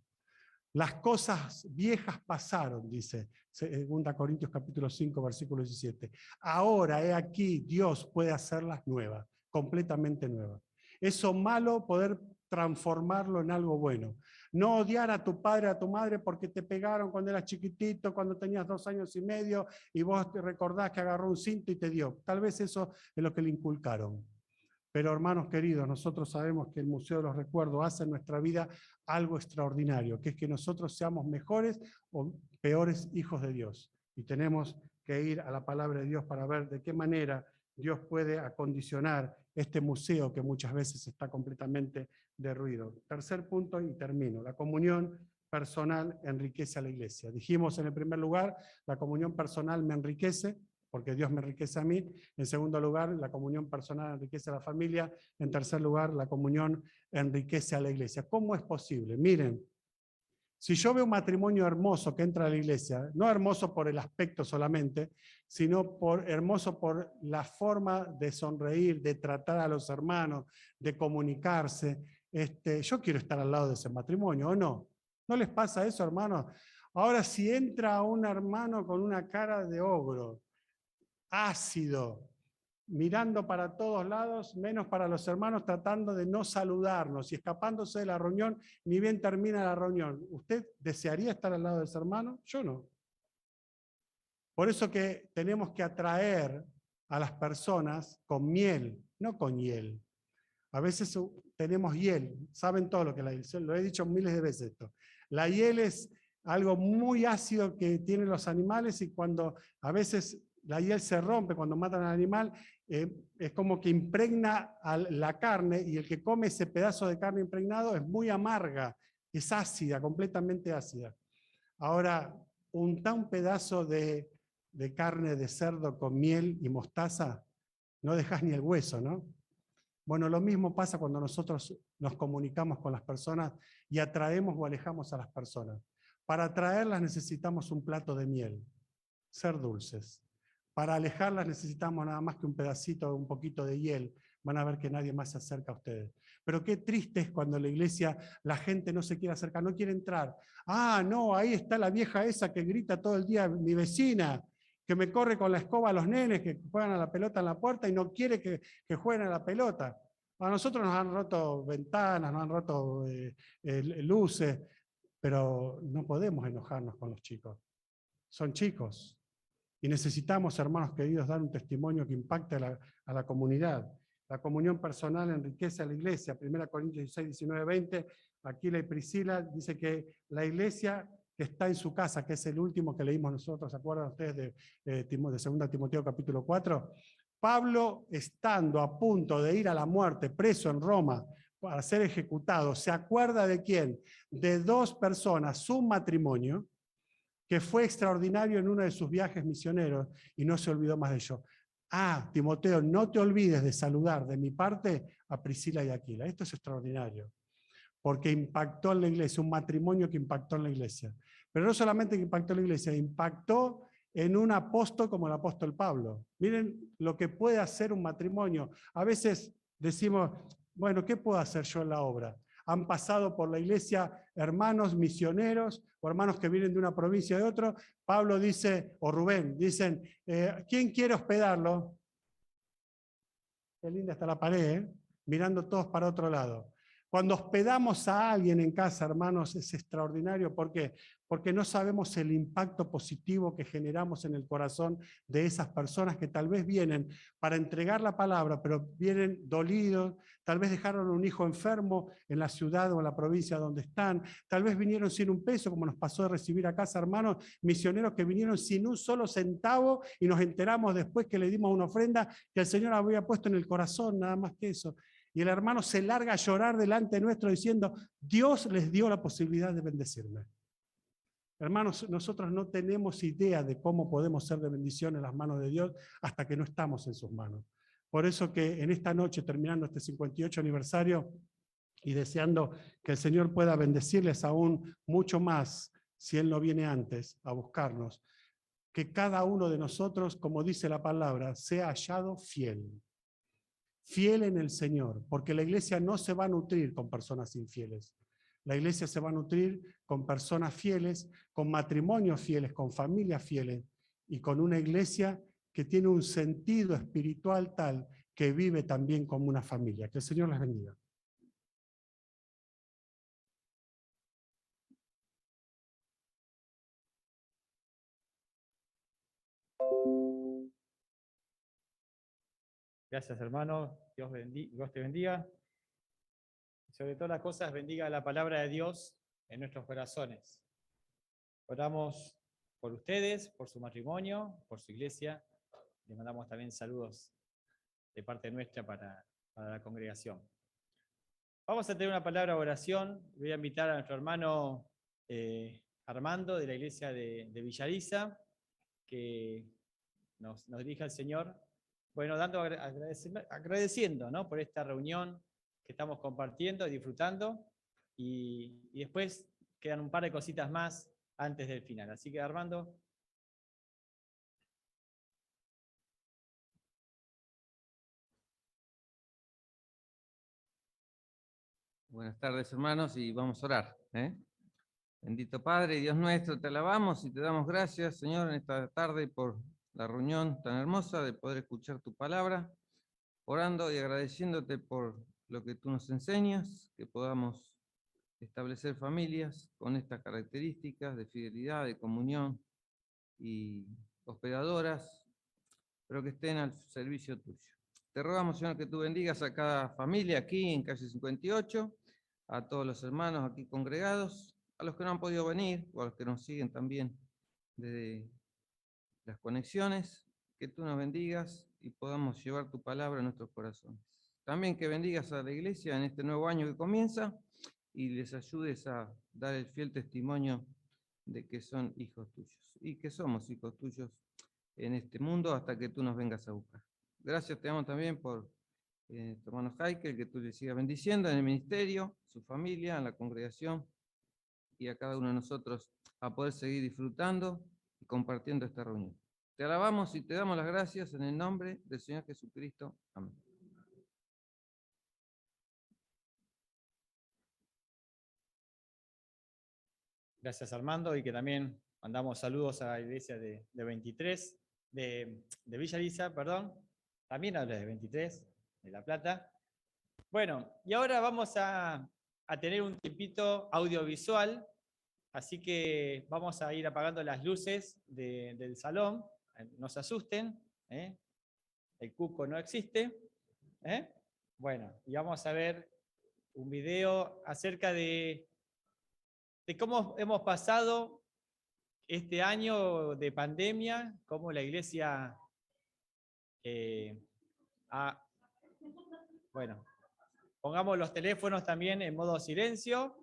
Las cosas viejas pasaron, dice 2 Corintios capítulo 5, versículo 17. Ahora, he aquí, Dios puede hacerlas nuevas, completamente nuevas. Eso malo, poder transformarlo en algo bueno. No odiar a tu padre, a tu madre porque te pegaron cuando eras chiquitito, cuando tenías 2 años y medio, y vos te recordás que agarró un cinto y te dio. Tal vez eso es lo que le inculcaron. Pero hermanos queridos, nosotros sabemos que el Museo de los Recuerdos hace en nuestra vida algo extraordinario, que es que nosotros seamos mejores o peores hijos de Dios. Y tenemos que ir a la palabra de Dios para ver de qué manera Dios puede acondicionar este museo que muchas veces está completamente derruido. Tercer punto y termino. La comunión personal enriquece a la iglesia. Dijimos en el primer lugar, la comunión personal me enriquece, porque Dios me enriquece a mí. En segundo lugar, la comunión personal enriquece a la familia. En tercer lugar, la comunión enriquece a la iglesia. ¿Cómo es posible? Miren, si yo veo un matrimonio hermoso que entra a la iglesia, no hermoso por el aspecto solamente, sino hermoso por la forma de sonreír, de tratar a los hermanos, de comunicarse, yo quiero estar al lado de ese matrimonio, ¿o no? ¿No les pasa eso, hermanos? Ahora, si entra un hermano con una cara de ogro, ácido, mirando para todos lados, menos para los hermanos, tratando de no saludarnos y escapándose de la reunión, ni bien termina la reunión. ¿Usted desearía estar al lado de ese hermano? Yo no. Por eso que tenemos que atraer a las personas con miel, no con hiel. A veces tenemos hiel, saben todo lo que es la hiel, lo he dicho miles de veces esto. La hiel es algo muy ácido que tienen los animales y cuando a veces la hiel se rompe cuando matan al animal, es como que impregna a la carne y el que come ese pedazo de carne impregnado es muy amarga, es ácida, completamente ácida. Ahora, unta un pedazo de carne de cerdo con miel y mostaza, no dejas ni el hueso, ¿no? Bueno, lo mismo pasa cuando nosotros nos comunicamos con las personas y atraemos o alejamos a las personas. Para atraerlas necesitamos un plato de miel, ser dulces. Para alejarlas necesitamos nada más que un pedacito, un poquito de hiel. Van a ver que nadie más se acerca a ustedes. Pero qué triste es cuando en la iglesia la gente no se quiere acercar, no quiere entrar. Ah, no, ahí está la vieja esa que grita todo el día, mi vecina, que me corre con la escoba a los nenes que juegan a la pelota en la puerta y no quiere que jueguen a la pelota. A nosotros nos han roto ventanas, nos han roto luces, pero no podemos enojarnos con los chicos. Son chicos. Y necesitamos, hermanos queridos, dar un testimonio que impacte a la comunidad. La comunión personal enriquece a la iglesia. 1 Corintios 16, 19, 20. Aquila y Priscila dice que la iglesia que está en su casa, que es el último que leímos nosotros, ¿se acuerdan ustedes de 2 Timoteo capítulo 4? Pablo, estando a punto de ir a la muerte, preso en Roma, para ser ejecutado, ¿se acuerda de quién? De 2 personas, su matrimonio, que fue extraordinario en uno de sus viajes misioneros y no se olvidó más de ello. Ah, Timoteo, no te olvides de saludar de mi parte a Priscila y Aquila. Esto es extraordinario, porque impactó en la iglesia, un matrimonio que impactó en la iglesia. Pero no solamente que impactó en la iglesia, impactó en un apóstol como el apóstol Pablo. Miren lo que puede hacer un matrimonio. A veces decimos, bueno, ¿qué puedo hacer yo en la obra? Han pasado por la iglesia hermanos misioneros o hermanos que vienen de una provincia o de otra. Pablo dice, o Rubén, dicen, ¿quién quiere hospedarlo? Qué linda está la pared, mirando todos para otro lado. Cuando hospedamos a alguien en casa, hermanos, es extraordinario. ¿Por qué? Porque no sabemos el impacto positivo que generamos en el corazón de esas personas que tal vez vienen para entregar la palabra, pero vienen dolidos, tal vez dejaron un hijo enfermo en la ciudad o en la provincia donde están, tal vez vinieron sin un peso, como nos pasó de recibir a casa, hermanos, misioneros que vinieron sin un solo centavo y nos enteramos después que le dimos una ofrenda que el Señor había puesto en el corazón, nada más que eso. Y el hermano se larga a llorar delante nuestro diciendo, Dios les dio la posibilidad de bendecirme. Hermanos, nosotros no tenemos idea de cómo podemos ser de bendición en las manos de Dios hasta que no estamos en sus manos. Por eso que en esta noche, terminando este 58 aniversario y deseando que el Señor pueda bendecirles aún mucho más, si Él no viene antes a buscarnos, que cada uno de nosotros, como dice la palabra, sea hallado fiel. Fiel en el Señor, porque la iglesia no se va a nutrir con personas infieles. La iglesia se va a nutrir con personas fieles, con matrimonios fieles, con familias fieles y con una iglesia que tiene un sentido espiritual tal que vive también como una familia. Que el Señor les bendiga. Gracias, hermano. Dios te bendiga. Sobre todas las cosas, bendiga la palabra de Dios en nuestros corazones. Oramos por ustedes, por su matrimonio, por su iglesia. Les mandamos también saludos de parte nuestra para la congregación. Vamos a tener una palabra de oración. Voy a invitar a nuestro hermano Armando de la iglesia de Villariza, que nos dirija al Señor. Bueno, agradeciendo, ¿no?, por esta reunión que estamos compartiendo y disfrutando. Y después quedan un par de cositas más antes del final. Así que, Armando. Buenas tardes, hermanos, y vamos a orar. Bendito Padre, Dios nuestro, te alabamos y te damos gracias, Señor, en esta tarde por la reunión tan hermosa de poder escuchar tu palabra, orando y agradeciéndote por lo que tú nos enseñas, que podamos establecer familias con estas características de fidelidad, de comunión y hospedadoras, pero que estén al servicio tuyo. Te rogamos, Señor, que tú bendigas a cada familia aquí en calle 58, a todos los hermanos aquí congregados, a los que no han podido venir, o a los que nos siguen también desde las conexiones, que tú nos bendigas y podamos llevar tu palabra a nuestros corazones. También que bendigas a la iglesia en este nuevo año que comienza y les ayudes a dar el fiel testimonio de que son hijos tuyos y que somos hijos tuyos en este mundo hasta que tú nos vengas a buscar. Gracias te damos también por tu hermano Heikel, que tú le sigas bendiciendo en el ministerio, su familia, en la congregación y a cada uno de nosotros a poder seguir disfrutando y compartiendo esta reunión. Te alabamos y te damos las gracias en el nombre del Señor Jesucristo. Amén. Gracias, Armando, y que también mandamos saludos a la iglesia de 23, de Villa Lisa, perdón. También habla de 23, de La Plata. Bueno, y ahora vamos a tener un tiempito audiovisual, así que vamos a ir apagando las luces del salón. No se asusten, ¿eh? El cuco no existe, ¿eh? Bueno, y vamos a ver un video acerca de cómo hemos pasado este año de pandemia, cómo la iglesia bueno, pongamos los teléfonos también en modo silencio,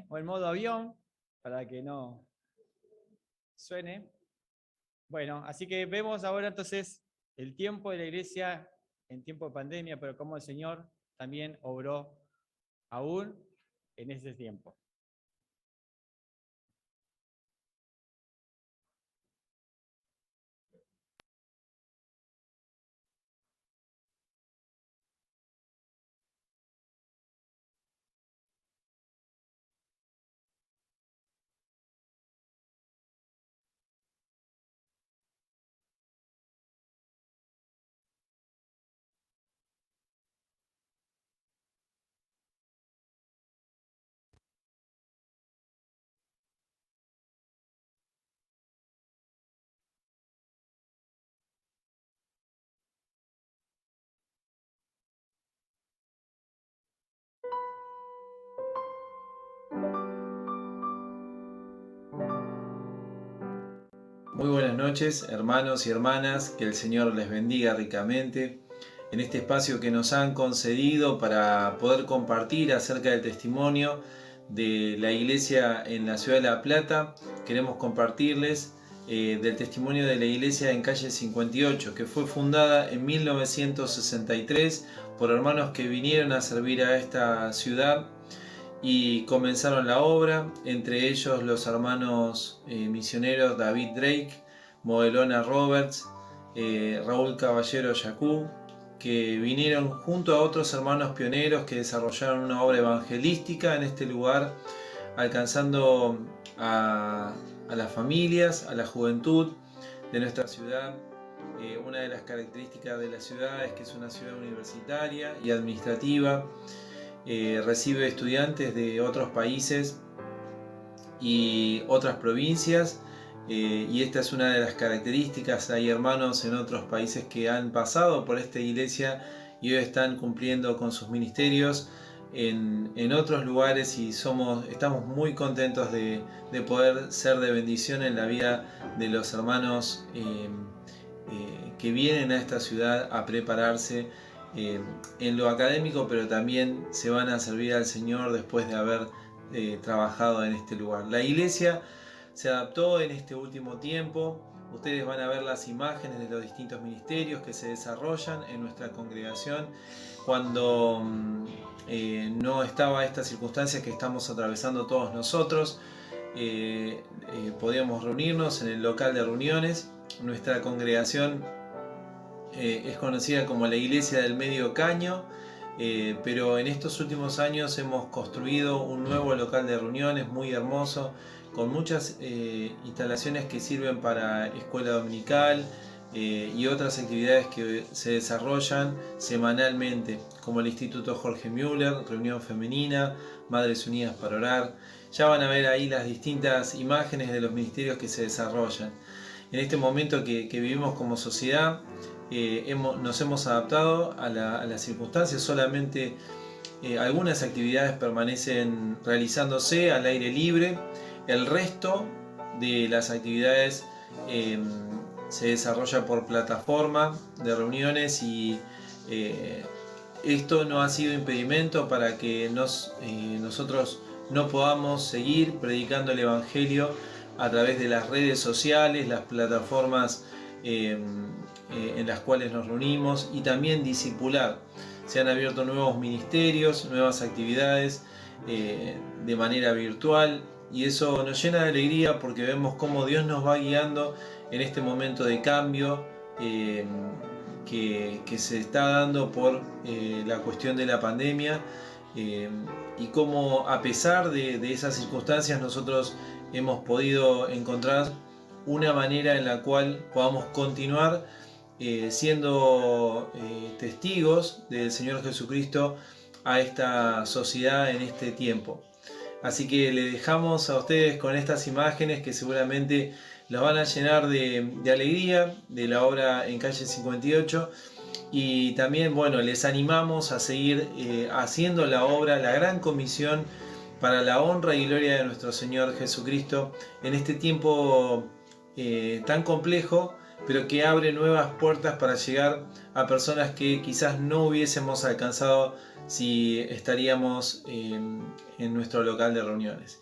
o en modo avión, para que no suene. Bueno, así que vemos ahora entonces el tiempo de la iglesia en tiempo de pandemia, pero cómo el Señor también obró aún en ese tiempo. Muy buenas noches, hermanos y hermanas, que el Señor les bendiga ricamente en este espacio que nos han concedido para poder compartir acerca del testimonio de la iglesia en la ciudad de La Plata. Queremos compartirles del testimonio de la iglesia en calle 58, que fue fundada en 1963 por hermanos que vinieron a servir a esta ciudad y comenzaron la obra, entre ellos los hermanos misioneros David Drake, Modelona Roberts, Raúl Caballero Yacú, que vinieron junto a otros hermanos pioneros que desarrollaron una obra evangelística en este lugar, alcanzando a las familias, a la juventud de nuestra ciudad. Una de las características de la ciudad es que es una ciudad universitaria y administrativa. Recibe estudiantes de otros países y otras provincias, y esta es una de las características. Hay hermanos en otros países que han pasado por esta iglesia y hoy están cumpliendo con sus ministerios en otros lugares, y estamos muy contentos de poder ser de bendición en la vida de los hermanos que vienen a esta ciudad a prepararse en lo académico, pero también se van a servir al Señor después de haber trabajado en este lugar. La iglesia se adaptó en este último tiempo. Ustedes van a ver las imágenes de los distintos ministerios que se desarrollan en nuestra congregación. Cuando no estaba esta circunstancia que estamos atravesando todos nosotros, podíamos reunirnos en el local de reuniones. Nuestra congregación es conocida como la Iglesia del Medio Caño, pero en estos últimos años hemos construido un nuevo local de reuniones muy hermoso, con muchas instalaciones que sirven para escuela dominical y otras actividades que se desarrollan semanalmente, como el Instituto Jorge Müller, Reunión Femenina, Madres Unidas para Orar. Ya van a ver ahí las distintas imágenes de los ministerios que se desarrollan. En este momento que vivimos como sociedad, nos hemos adaptado a las circunstancias. Solamente algunas actividades permanecen realizándose al aire libre. El resto de las actividades se desarrolla por plataforma de reuniones, y esto no ha sido impedimento para que nosotros no podamos seguir predicando el Evangelio a través de las redes sociales, las plataformas en las cuales nos reunimos, y también discipular. Se han abierto nuevos ministerios, nuevas actividades de manera virtual, y eso nos llena de alegría porque vemos cómo Dios nos va guiando en este momento de cambio que se está dando por la cuestión de la pandemia, y cómo a pesar de esas circunstancias nosotros hemos podido encontrar una manera en la cual podamos continuar siendo testigos del Señor Jesucristo a esta sociedad en este tiempo. Así que le dejamos a ustedes con estas imágenes que seguramente los van a llenar de alegría de la obra en calle 58, y también, bueno, les animamos a seguir haciendo la obra, la gran comisión para la honra y gloria de nuestro Señor Jesucristo en este tiempo tan complejo, pero que abre nuevas puertas para llegar a personas que quizás no hubiésemos alcanzado si estaríamos en nuestro local de reuniones.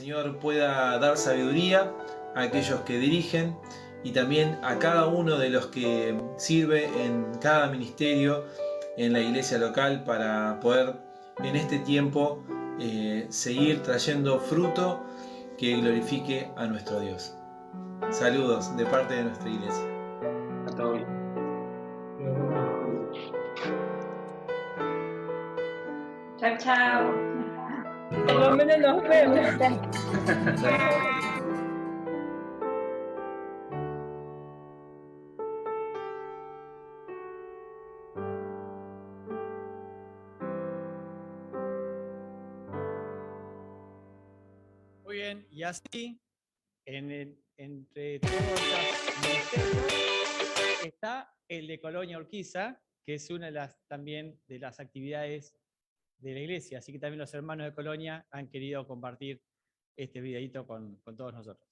Señor pueda dar sabiduría a aquellos que dirigen y también a cada uno de los que sirve en cada ministerio en la iglesia local para poder en este tiempo seguir trayendo fruto que glorifique a nuestro Dios. Saludos de parte de nuestra iglesia. A todos. Chao, chao. Por lo menos nos vemos. Muy bien, y así, entre todos los ministerios, está el de Colonia Urquiza, que es una de también de las actividades de la iglesia. Así que también los hermanos de Colonia han querido compartir este videíto con todos nosotros.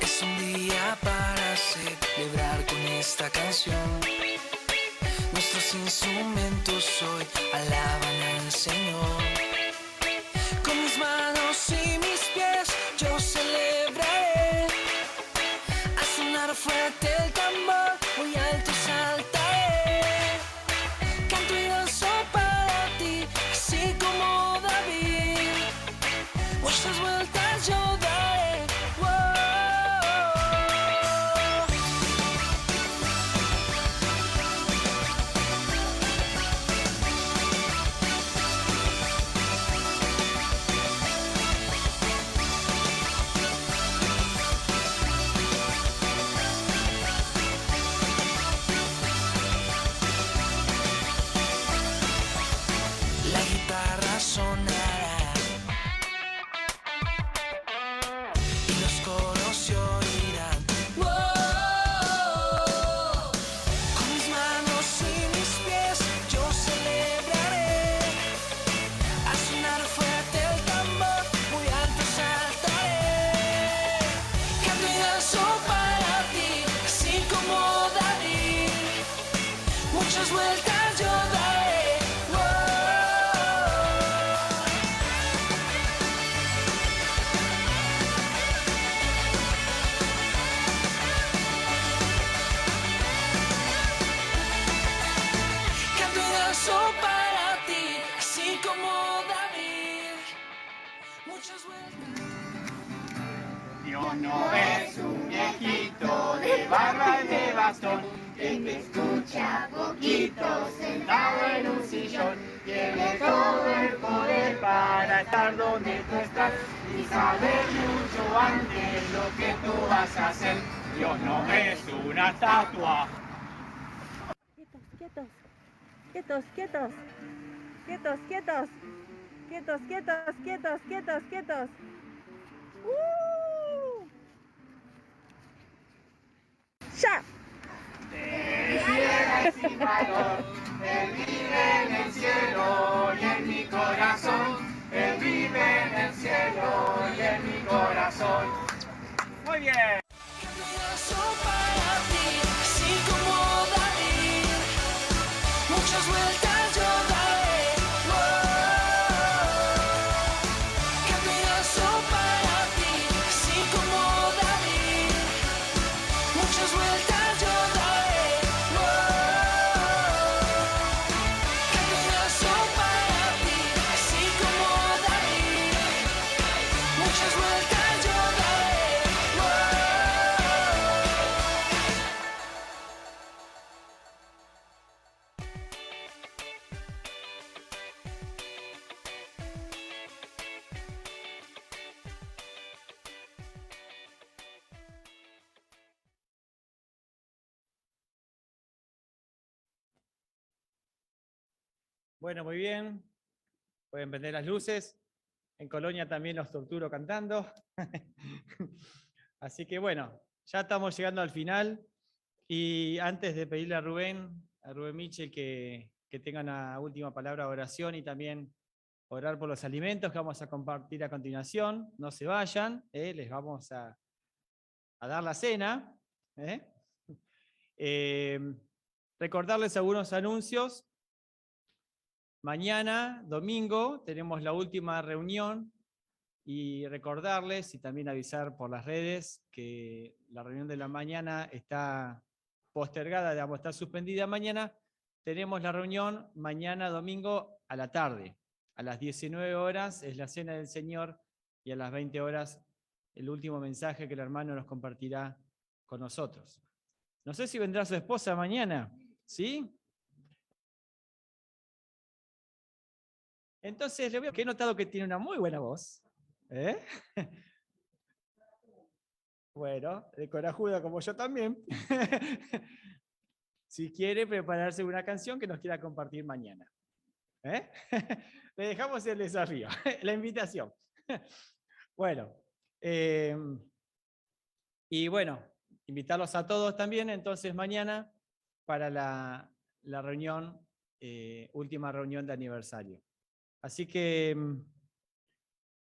Es un día para celebrar con esta canción. Nuestros instrumentos hoy alaban al Señor. Con mis manos y mis pies yo celebraré. Al sonar fuerte el tambor, muy alto saltaré. Canto y danzo para ti, así como David. Muchas vueltas yo daré. La guitarra sonará y los coros se oirán. Con mis manos y mis pies yo celebraré. Al sonar fuerte el tambor, muy alto saltaré. Canto y danzo para ti, así como David. Muchas vueltas yo daré. Canto y danzo para ti, así como David. Muchas vueltas. Dios no es un viejito de barba y de bastón que te escucha poquito sentado en un sillón. Tiene todo el poder para estar donde tú estás y saber mucho antes lo que tú vas a hacer. Dios no es una estatua. Quietos, quietos, quietos, quietos, quietos, quietos, quietos, quietos, quietos, quietos. ¡Ya! Él sin valor, Él vive en el cielo y en mi corazón. Él vive en el cielo y en mi corazón. Muy bien. Canto y danzo para ti, así como David. Muchas vueltas yo daré. Canto y danzo para ti, así como David. Muchas vueltas yo daré. Canto y danzo para ti, así como David. Muchas vueltas yo daré. Bueno, muy bien. Pueden prender las luces. En Colonia también los torturo cantando. Así que bueno, ya estamos llegando al final. Y antes de pedirle a Rubén Michel que tenga una última palabra de oración y también orar por los alimentos que vamos a compartir a continuación. No se vayan, les vamos a dar la cena. Recordarles algunos anuncios. Mañana, domingo, tenemos la última reunión y recordarles y también avisar por las redes que la reunión de la mañana está postergada, digamos, está suspendida mañana. Tenemos la reunión mañana, domingo, a la tarde. A las 19 horas es la Cena del Señor y a las 20 horas el último mensaje que el hermano nos compartirá con nosotros. No sé si vendrá su esposa mañana, ¿sí? Entonces, le veo que he notado que tiene una muy buena voz. Bueno, de corajuda como yo también. Si quiere prepararse una canción que nos quiera compartir mañana. Le dejamos el desafío, la invitación. Bueno, y bueno, invitarlos a todos también entonces mañana para la reunión, última reunión de aniversario. Así que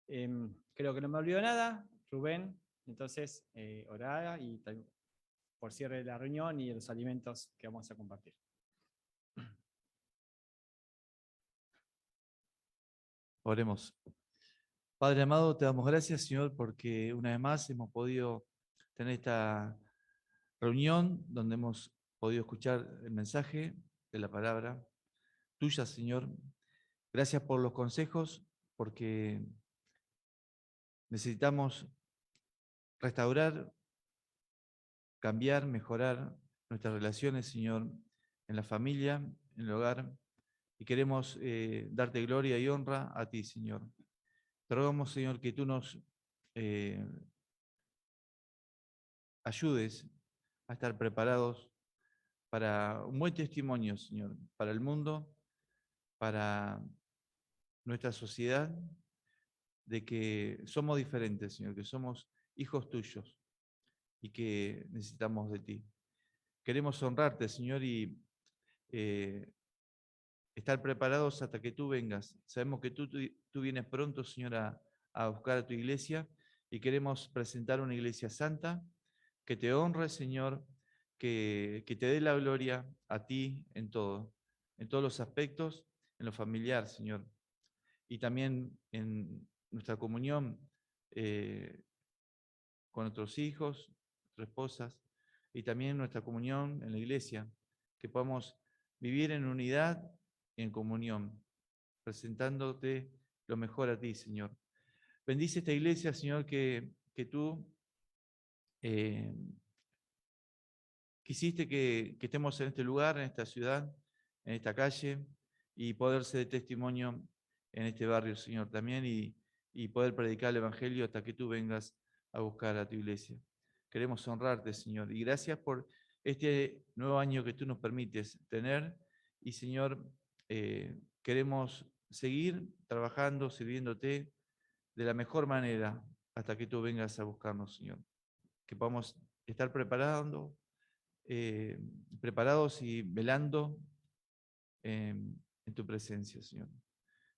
creo que no me olvido nada, Rubén, entonces orá y por cierre de la reunión y los alimentos que vamos a compartir. Oremos. Padre amado, te damos gracias, Señor, porque una vez más hemos podido tener esta reunión donde hemos podido escuchar el mensaje de la palabra tuya, Señor. Gracias por los consejos, porque necesitamos restaurar, cambiar, mejorar nuestras relaciones, Señor, en la familia, en el hogar, y queremos darte gloria y honra a ti, Señor. Te rogamos, Señor, que tú nos ayudes a estar preparados para un buen testimonio, Señor, para el mundo, para nuestra sociedad, de que somos diferentes, Señor, que somos hijos tuyos y que necesitamos de ti. Queremos honrarte, Señor, y estar preparados hasta que tú vengas. Sabemos que tú vienes pronto, Señor, a buscar a tu iglesia y queremos presentar una iglesia santa, que te honre, Señor, que te dé la gloria a ti en todo, en todos los aspectos, en lo familiar, Señor, y también en nuestra comunión con nuestros hijos, nuestras esposas, y también nuestra comunión en la iglesia, que podamos vivir en unidad y en comunión, presentándote lo mejor a ti, Señor. Bendice esta iglesia, Señor, que tú quisiste que estemos en este lugar, en esta ciudad, en esta calle, y poder ser de testimonio en este barrio, Señor, también, y poder predicar el Evangelio hasta que tú vengas a buscar a tu iglesia. Queremos honrarte, Señor, y gracias por este nuevo año que tú nos permites tener, y Señor, queremos seguir trabajando, sirviéndote de la mejor manera hasta que tú vengas a buscarnos, Señor. Que podamos estar preparados y velando en tu presencia, Señor.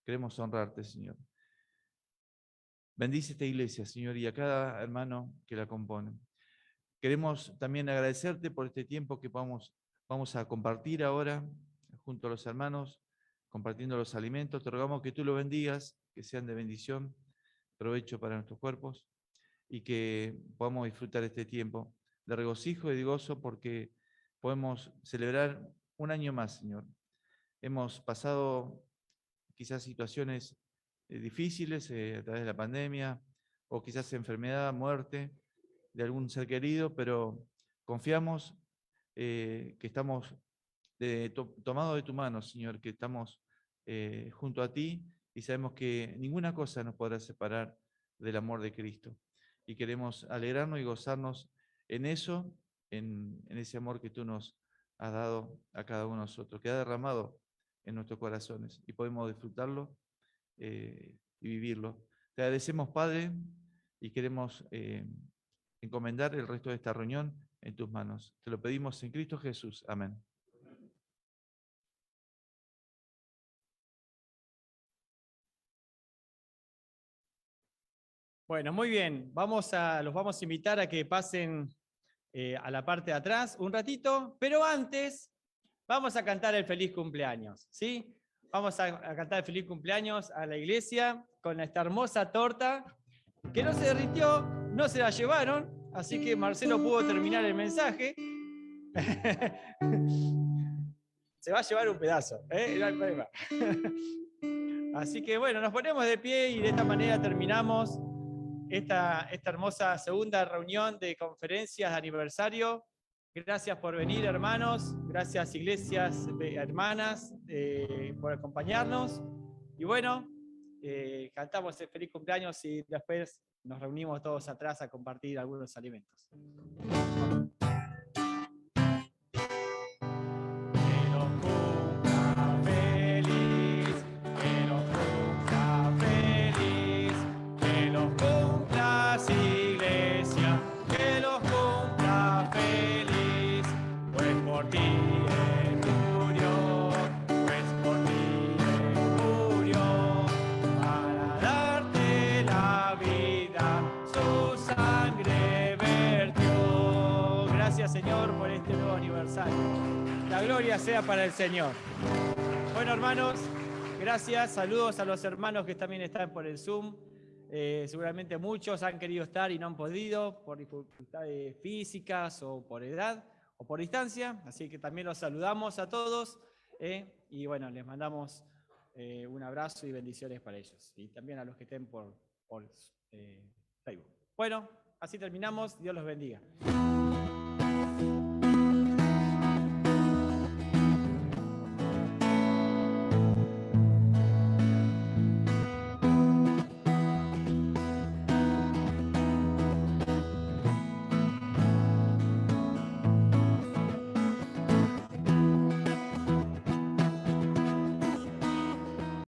Queremos honrarte, Señor. Bendice esta iglesia, Señor, y a cada hermano que la compone. Queremos también agradecerte por este tiempo que vamos a compartir ahora junto a los hermanos, compartiendo los alimentos. Te rogamos que tú lo bendigas, que sean de bendición, provecho para nuestros cuerpos, y que podamos disfrutar este tiempo de regocijo y de gozo, porque podemos celebrar un año más, Señor. Hemos pasado quizás situaciones difíciles a través de la pandemia, o quizás enfermedad, muerte de algún ser querido, pero confiamos que estamos tomados de tu mano, Señor, que estamos junto a ti, y sabemos que ninguna cosa nos podrá separar del amor de Cristo. Y queremos alegrarnos y gozarnos en eso, en ese amor que tú nos has dado a cada uno de nosotros, que ha derramado en nuestros corazones, y podemos disfrutarlo y vivirlo. Te agradecemos, Padre, y queremos encomendar el resto de esta reunión en tus manos. Te lo pedimos en Cristo Jesús. Amén. Bueno, muy bien. Los vamos a invitar a que pasen a la parte de atrás un ratito, pero antes vamos a cantar el feliz cumpleaños, ¿sí? Vamos a cantar el feliz cumpleaños a la iglesia con esta hermosa torta que no se derritió, no se la llevaron, así que Marcelo pudo terminar el mensaje. Se va a llevar un pedazo, no hay problema. Así que bueno, nos ponemos de pie y de esta manera terminamos esta hermosa segunda reunión de conferencias de aniversario. Gracias por venir, hermanos. Gracias, iglesias hermanas, por acompañarnos. Y bueno, cantamos el feliz cumpleaños y después nos reunimos todos atrás a compartir algunos alimentos. Iglesia, que los cumpla feliz, pues por ti él murió, pues por ti él murió, para darte la vida, su sangre vertió. Gracias, Señor, por este nuevo aniversario. La gloria sea para el Señor. Bueno, hermanos, gracias. Saludos a los hermanos que también están por el Zoom. Seguramente muchos han querido estar y no han podido por dificultades físicas o por edad o por distancia, así que también los saludamos a todos y bueno, les mandamos un abrazo y bendiciones para ellos y también a los que estén por Facebook. Bueno, así terminamos, Dios los bendiga.